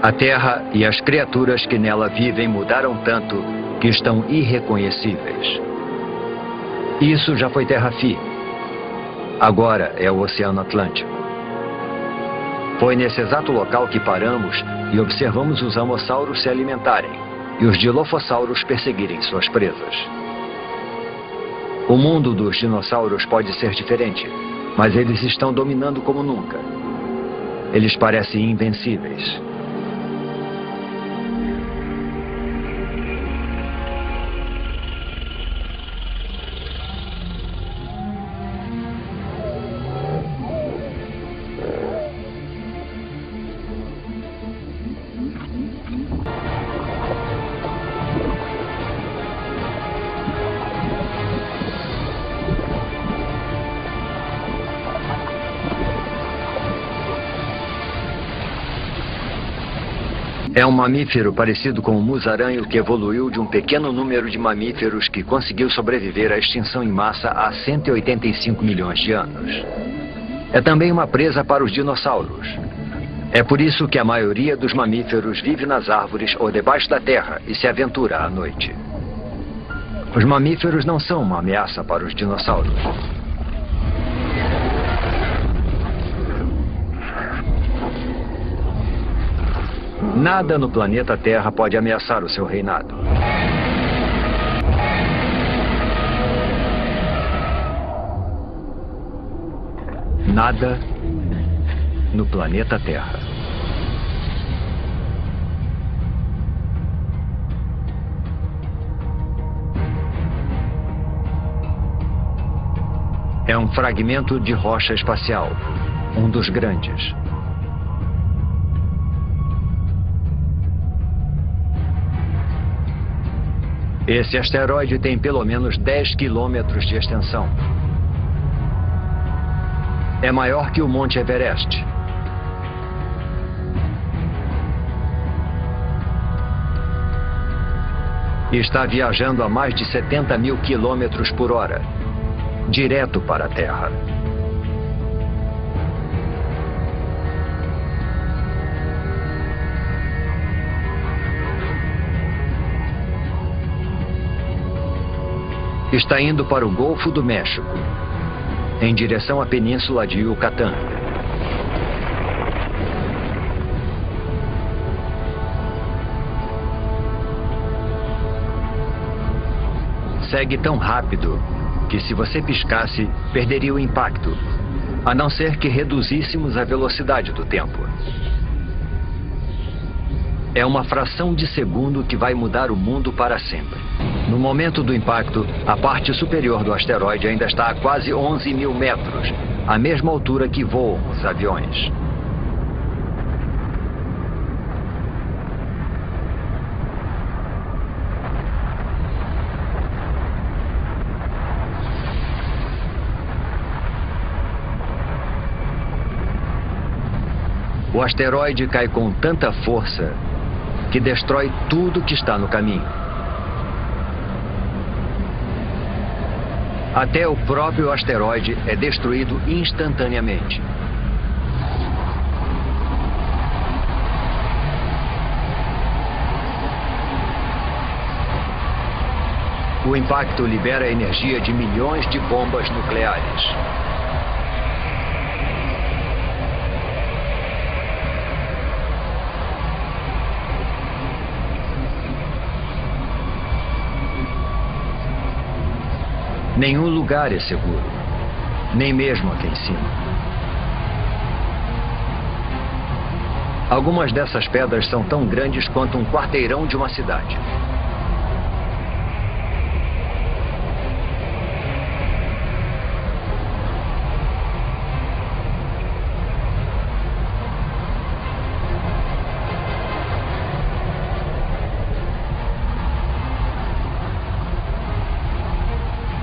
A Terra e as criaturas que nela vivem mudaram tanto que estão irreconhecíveis. Isso já foi terra firme. Agora é o Oceano Atlântico. Foi nesse exato local que paramos e observamos os amossauros se alimentarem e os dilofossauros perseguirem suas presas. O mundo dos dinossauros pode ser diferente, mas eles estão dominando como nunca. Eles parecem invencíveis. É um mamífero parecido com o musaranho que evoluiu de um pequeno número de mamíferos que conseguiu sobreviver à extinção em massa há 185 milhões de anos. É também uma presa para os dinossauros. É por isso que a maioria dos mamíferos vive nas árvores ou debaixo da terra e se aventura à noite. Os mamíferos não são uma ameaça para os dinossauros. Nada no planeta Terra pode ameaçar o seu reinado. Nada no planeta Terra. É um fragmento de rocha espacial, um dos grandes. Esse asteroide tem pelo menos 10 quilômetros de extensão. É maior que o Monte Everest. E está viajando a mais de 70 mil quilômetros por hora, direto para a Terra. Está indo para o Golfo do México, em direção à Península de Yucatán. Segue tão rápido que, se você piscasse, perderia o impacto, a não ser que reduzíssemos a velocidade do tempo. É uma fração de segundo que vai mudar o mundo para sempre. No momento do impacto, a parte superior do asteroide ainda está a quase 11 mil metros, a mesma altura que voam os aviões. O asteroide cai com tanta força que destrói tudo que está no caminho. Até o próprio asteroide é destruído instantaneamente. O impacto libera a energia de milhões de bombas nucleares. Nenhum lugar é seguro, nem mesmo aqui em cima. Algumas dessas pedras são tão grandes quanto um quarteirão de uma cidade.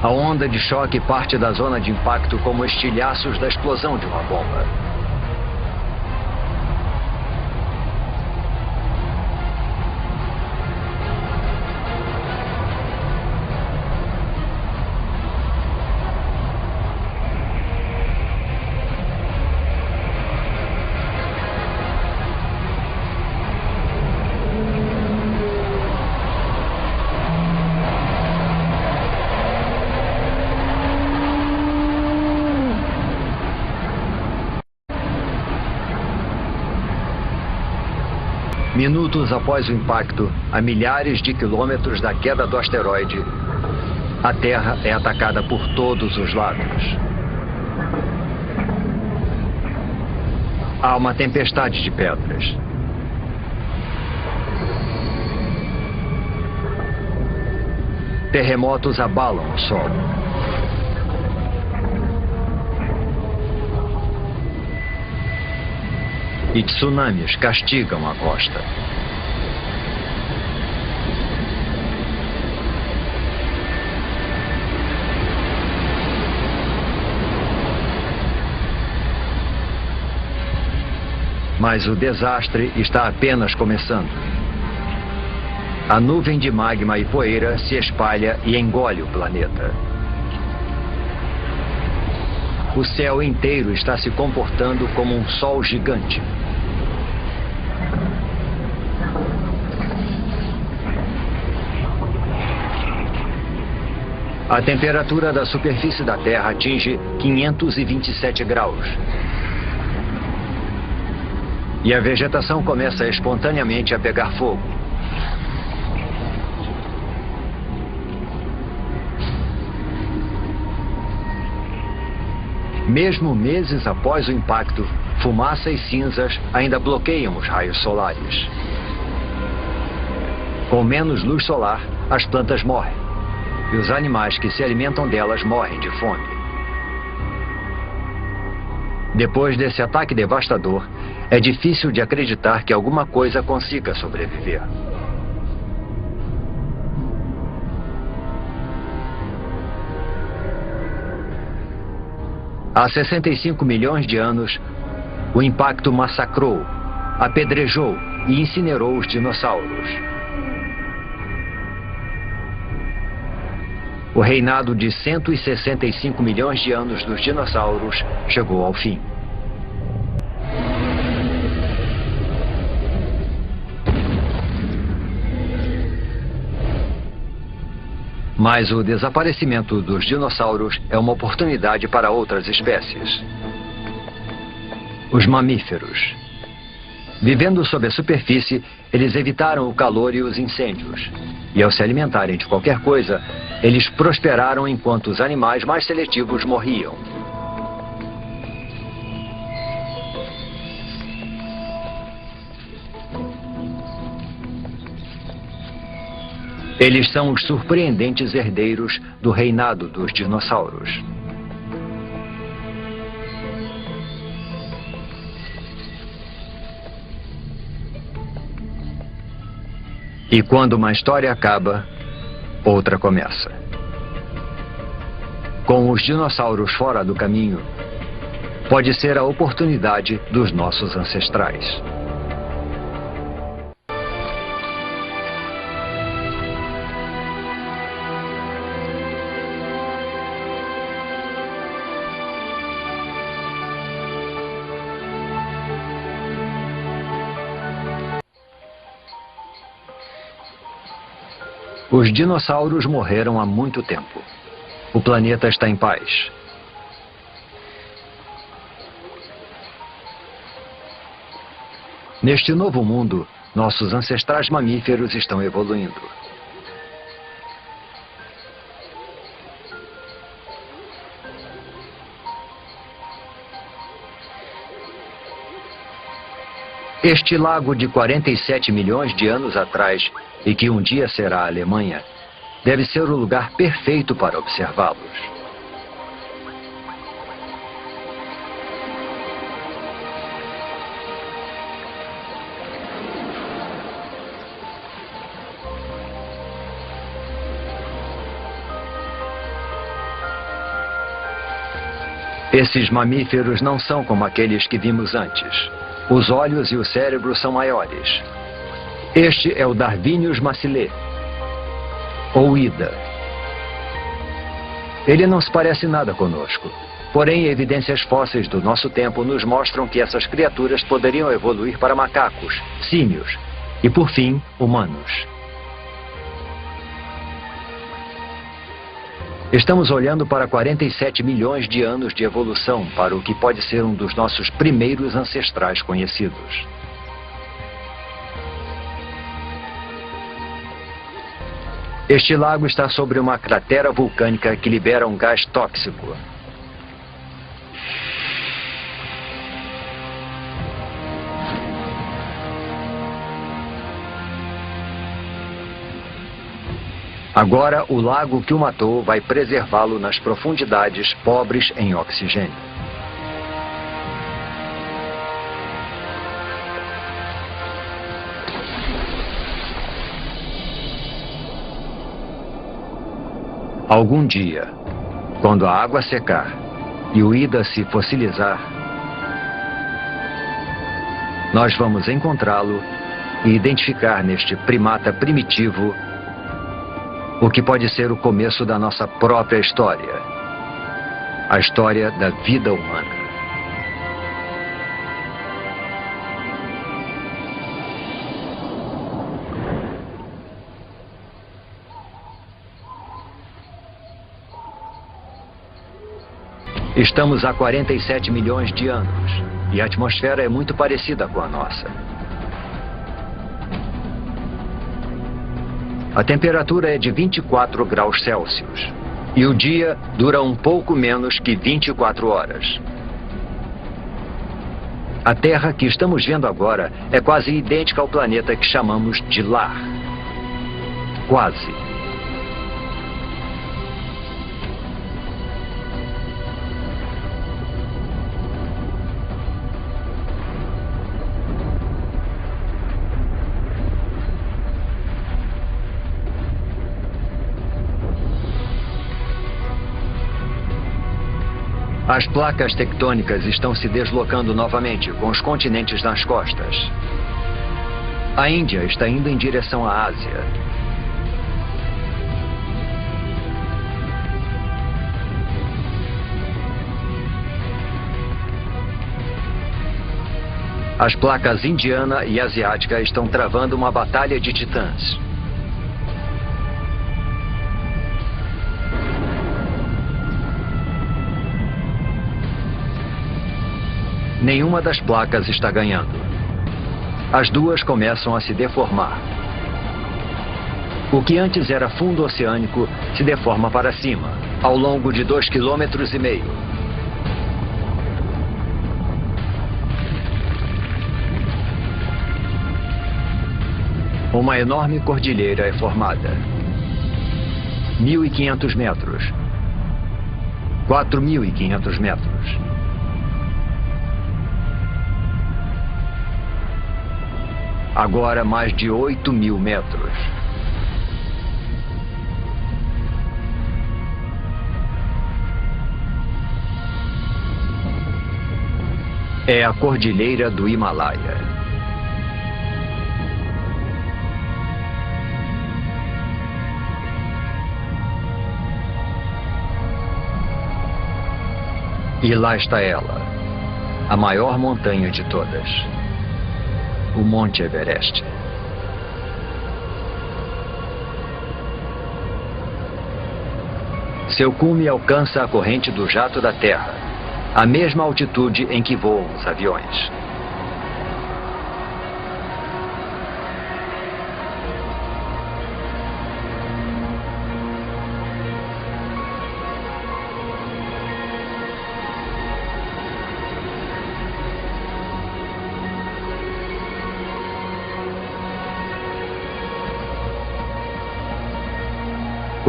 A onda de choque parte da zona de impacto como estilhaços da explosão de uma bomba. Minutos após o impacto, a milhares de quilômetros da queda do asteroide, a Terra é atacada por todos os lados. Há uma tempestade de pedras. Terremotos abalam o solo. E tsunamis castigam a costa. Mas o desastre está apenas começando. A nuvem de magma e poeira se espalha e engole o planeta. O céu inteiro está se comportando como um sol gigante. A temperatura da superfície da Terra atinge 527 graus. E a vegetação começa espontaneamente a pegar fogo. Mesmo meses após o impacto, fumaça e cinzas ainda bloqueiam os raios solares. Com menos luz solar, as plantas morrem. E os animais que se alimentam delas morrem de fome. Depois desse ataque devastador, é difícil de acreditar que alguma coisa consiga sobreviver. Há 65 milhões de anos, o impacto massacrou, apedrejou e incinerou os dinossauros. O reinado de 165 milhões de anos dos dinossauros chegou ao fim. Mas o desaparecimento dos dinossauros é uma oportunidade para outras espécies. Os mamíferos. Vivendo sob a superfície, eles evitaram o calor e os incêndios. E ao se alimentarem de qualquer coisa, eles prosperaram enquanto os animais mais seletivos morriam. Eles são os surpreendentes herdeiros do reinado dos dinossauros. E quando uma história acaba, outra começa. Com os dinossauros fora do caminho, pode ser a oportunidade dos nossos ancestrais. Os dinossauros morreram há muito tempo. O planeta está em paz. Neste novo mundo, nossos ancestrais mamíferos estão evoluindo. Este lago de 47 milhões de anos atrás, e que um dia será a Alemanha, deve ser o lugar perfeito para observá-los. Esses mamíferos não são como aqueles que vimos antes. Os olhos e o cérebro são maiores. Este é o Darwinius massilae, ou Ida. Ele não se parece nada conosco. Porém, evidências fósseis do nosso tempo nos mostram que essas criaturas poderiam evoluir para macacos, símios e, por fim, humanos. Estamos olhando para 47 milhões de anos de evolução para o que pode ser um dos nossos primeiros ancestrais conhecidos. Este lago está sobre uma cratera vulcânica que libera um gás tóxico. Agora, o lago que o matou vai preservá-lo nas profundidades pobres em oxigênio. Algum dia, quando a água secar e o Ida se fossilizar, Nós vamos encontrá-lo e identificar neste primata primitivo o que pode ser o começo da nossa própria história. A história da vida humana. Estamos há 47 milhões de anos e a atmosfera é muito parecida com a nossa. A temperatura é de 24 graus Celsius e o dia dura um pouco menos que 24 horas. A Terra que estamos vendo agora é quase idêntica ao planeta que chamamos de lar. Quase. As placas tectônicas estão se deslocando novamente, com os continentes nas costas. A Índia está indo em direção à Ásia. As placas indiana e asiática estão travando uma batalha de titãs. Nenhuma das placas está ganhando. As duas começam a se deformar. O que antes era fundo oceânico se deforma para cima, ao longo de 2,5 km. Uma enorme cordilheira é formada. 1.500 metros. 4.500 metros. Agora mais de 8.000 metros. É a Cordilheira do Himalaia. E lá está ela, a maior montanha de todas. O Monte Everest. Seu cume alcança a corrente do jato da Terra, a mesma altitude em que voam os aviões.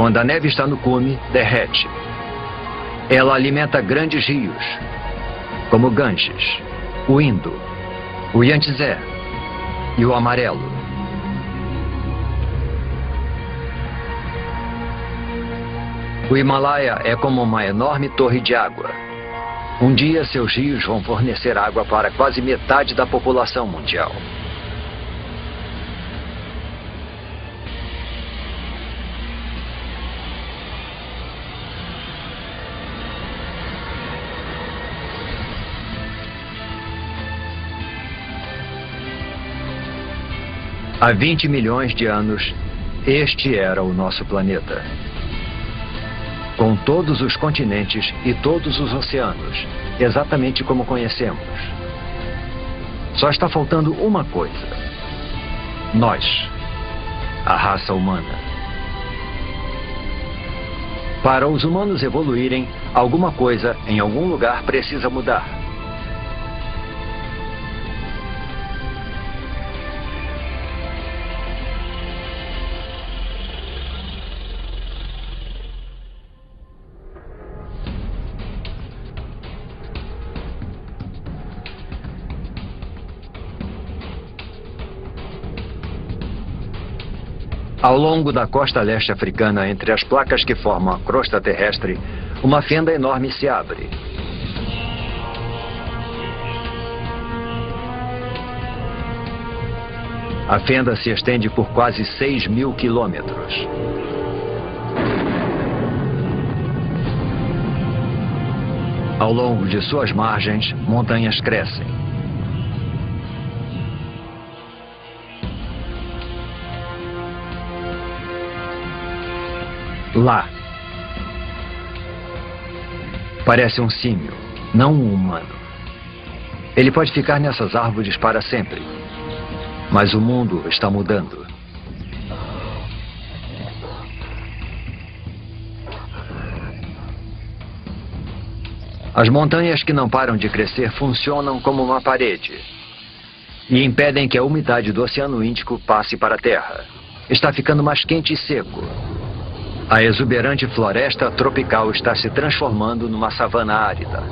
Quando a neve está no cume, derrete. Ela alimenta grandes rios, como o Ganges, o Indo, o Yangtze e o Amarelo. O Himalaia é como uma enorme torre de água. Um dia seus rios vão fornecer água para quase metade da população mundial. Há 20 milhões de anos, este era o nosso planeta. Com todos os continentes e todos os oceanos, exatamente como conhecemos. Só está faltando uma coisa. Nós, a raça humana. Para os humanos evoluírem, alguma coisa em algum lugar precisa mudar. Ao longo da costa leste africana, entre as placas que formam a crosta terrestre, uma fenda enorme se abre. A fenda se estende por quase 6.000 quilômetros. Ao longo de suas margens, montanhas crescem. Lá. Parece um símio, não um humano. Ele pode ficar nessas árvores para sempre. Mas o mundo está mudando. As montanhas que não param de crescer funcionam como uma parede e impedem que a umidade do Oceano Índico passe para a Terra. Está ficando mais quente e seco. A exuberante floresta tropical está se transformando numa savana árida.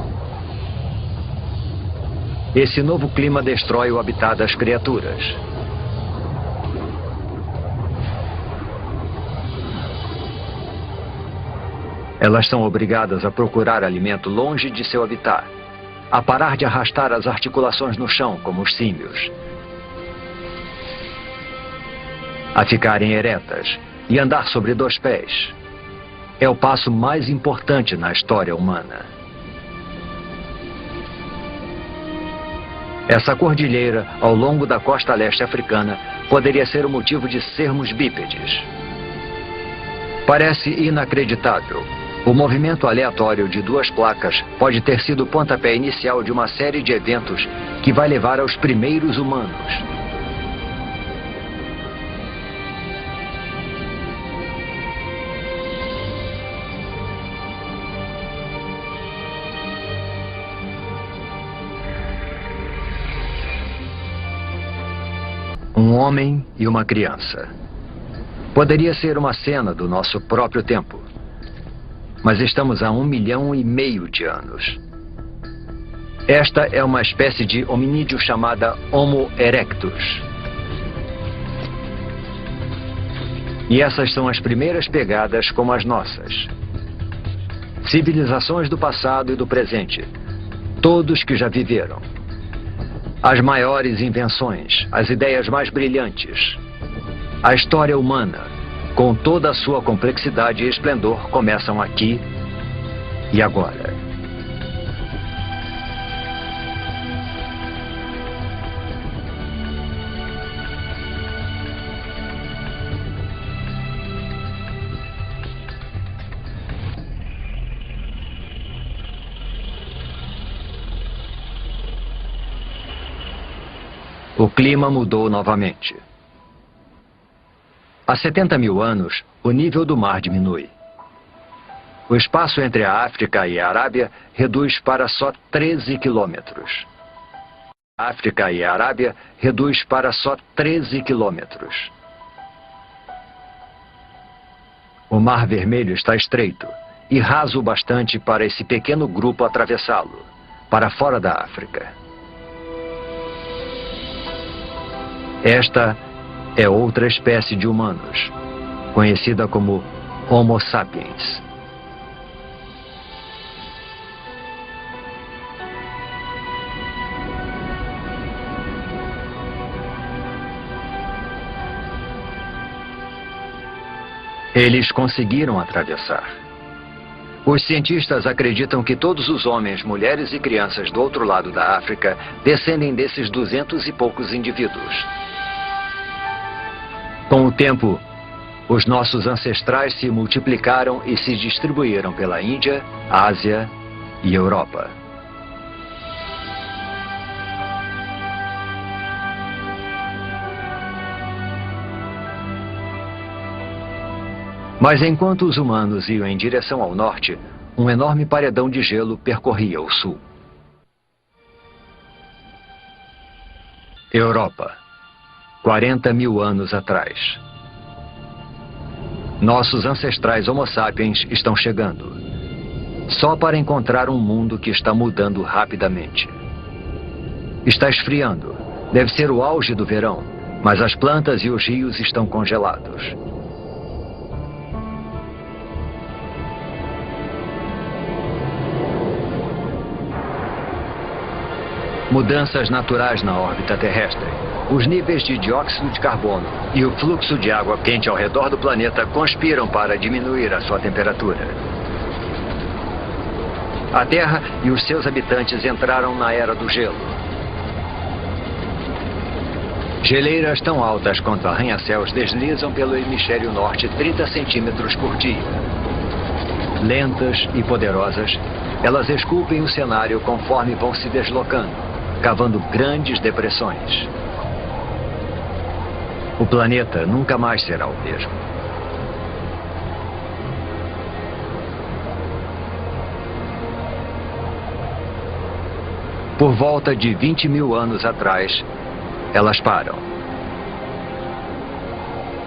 Esse novo clima destrói o habitat das criaturas. Elas são obrigadas a procurar alimento longe de seu habitat, a parar de arrastar as articulações no chão, como os símios, a ficarem eretas e andar sobre 2 pés. É o passo mais importante na história humana. Essa cordilheira, ao longo da costa leste africana, poderia ser o motivo de sermos bípedes. Parece inacreditável. O movimento aleatório de 2 placas pode ter sido o pontapé inicial de uma série de eventos que vai levar aos primeiros humanos. Um homem e uma criança. Poderia ser uma cena do nosso próprio tempo. Mas estamos há 1,5 milhão de anos. Esta é uma espécie de hominídeo chamada Homo erectus. E essas são as primeiras pegadas como as nossas. Civilizações do passado e do presente. Todos que já viveram. As maiores invenções, as ideias mais brilhantes. A história humana, com toda a sua complexidade e esplendor, começam aqui e agora. O clima mudou novamente. Há 70.000 anos, o nível do mar diminui. O espaço entre a África e a Arábia reduz para só 13 quilômetros. A África e a Arábia reduz para só 13 quilômetros. O Mar Vermelho está estreito e raso o bastante para esse pequeno grupo atravessá-lo, para fora da África. Esta é outra espécie de humanos, conhecida como Homo sapiens. Eles conseguiram atravessar. Os cientistas acreditam que todos os homens, mulheres e crianças do outro lado da África descendem desses 200 e poucos indivíduos. Com o tempo, os nossos ancestrais se multiplicaram e se distribuíram pela Índia, Ásia e Europa. Mas enquanto os humanos iam em direção ao norte, um enorme paredão de gelo percorria o sul. Europa. 40.000 anos atrás. Nossos ancestrais Homo sapiens estão chegando, só para encontrar um mundo que está mudando rapidamente. Está esfriando. Deve ser o auge do verão, mas as plantas e os rios estão congelados. Mudanças naturais na órbita terrestre. Os níveis de dióxido de carbono e o fluxo de água quente ao redor do planeta conspiram para diminuir a sua temperatura. A Terra e os seus habitantes entraram na Era do Gelo. Geleiras tão altas quanto arranha-céus deslizam pelo hemisfério norte 30 centímetros por dia. Lentas e poderosas, elas esculpem o cenário conforme vão se deslocando, cavando grandes depressões. O planeta nunca mais será o mesmo. Por volta de 20 mil anos atrás, elas param.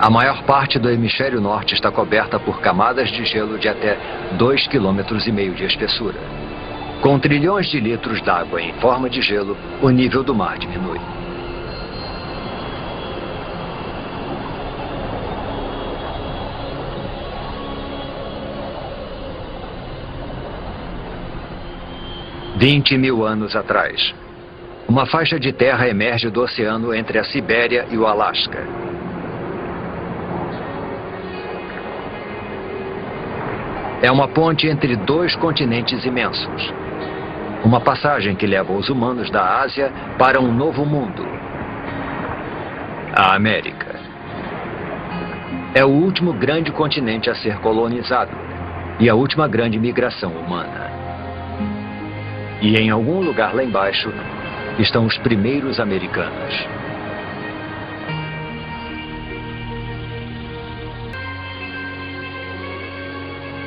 A maior parte do hemisfério norte está coberta por camadas de gelo de até 2,5 km de espessura. Com trilhões de litros d'água em forma de gelo, o nível do mar diminui. $20.000 anos atrás, uma faixa de terra emerge do oceano entre a Sibéria e o Alasca. É uma ponte entre dois continentes imensos. Uma passagem que leva os humanos da Ásia para um novo mundo. A América. É o último grande continente a ser colonizado e a última grande migração humana. E em algum lugar lá embaixo estão os primeiros americanos.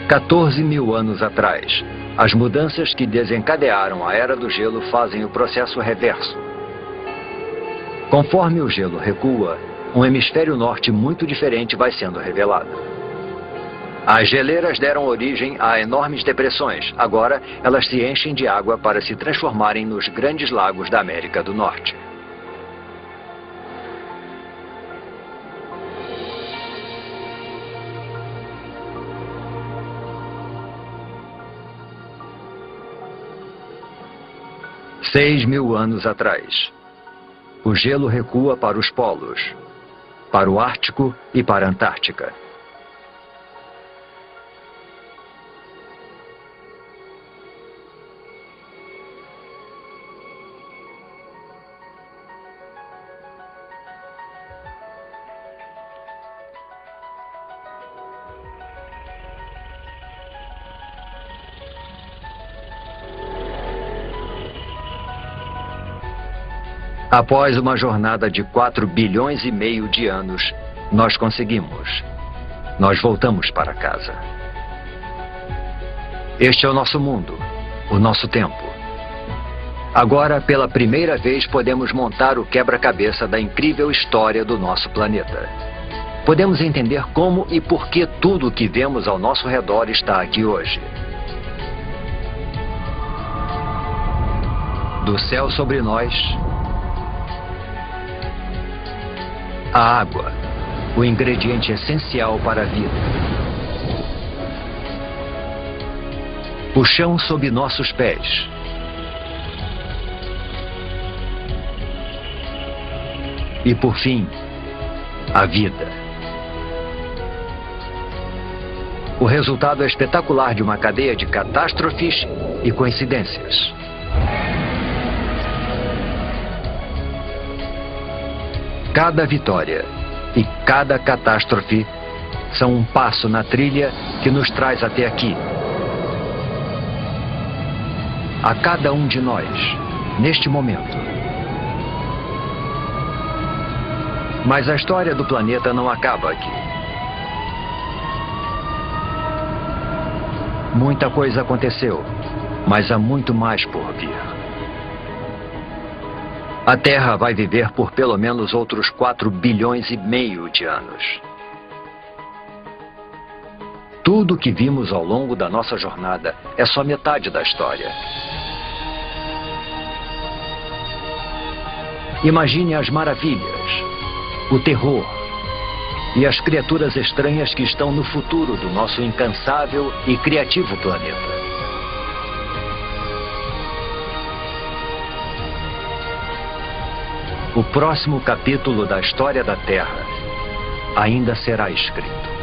$14.000 anos atrás, as mudanças que desencadearam a Era do Gelo fazem o processo reverso. Conforme o gelo recua, um hemisfério norte muito diferente vai sendo revelado. As geleiras deram origem a enormes depressões. Agora, elas se enchem de água para se transformarem nos grandes lagos da América do Norte. $6.000 anos atrás, o gelo recua para os polos, para o Ártico e para a Antártica. Após uma jornada de 4,5 bilhões de anos, nós conseguimos. Nós voltamos para casa. Este é o nosso mundo, o nosso tempo. Agora, pela primeira vez, podemos montar o quebra-cabeça da incrível história do nosso planeta. Podemos entender como e por que tudo o que vemos ao nosso redor está aqui hoje. Do céu sobre nós, a água, o ingrediente essencial para a vida. O chão sob nossos pés. E por fim, a vida. O resultado é espetacular de uma cadeia de catástrofes e coincidências. Cada vitória e cada catástrofe são um passo na trilha que nos traz até aqui. A cada um de nós, neste momento. Mas a história do planeta não acaba aqui. Muita coisa aconteceu, mas há muito mais por vir. A Terra vai viver por pelo menos outros 4,5 bilhões de anos. Tudo que vimos ao longo da nossa jornada é só metade da história. Imagine as maravilhas, o terror e as criaturas estranhas que estão no futuro do nosso incansável e criativo planeta. O próximo capítulo da história da Terra ainda será escrito.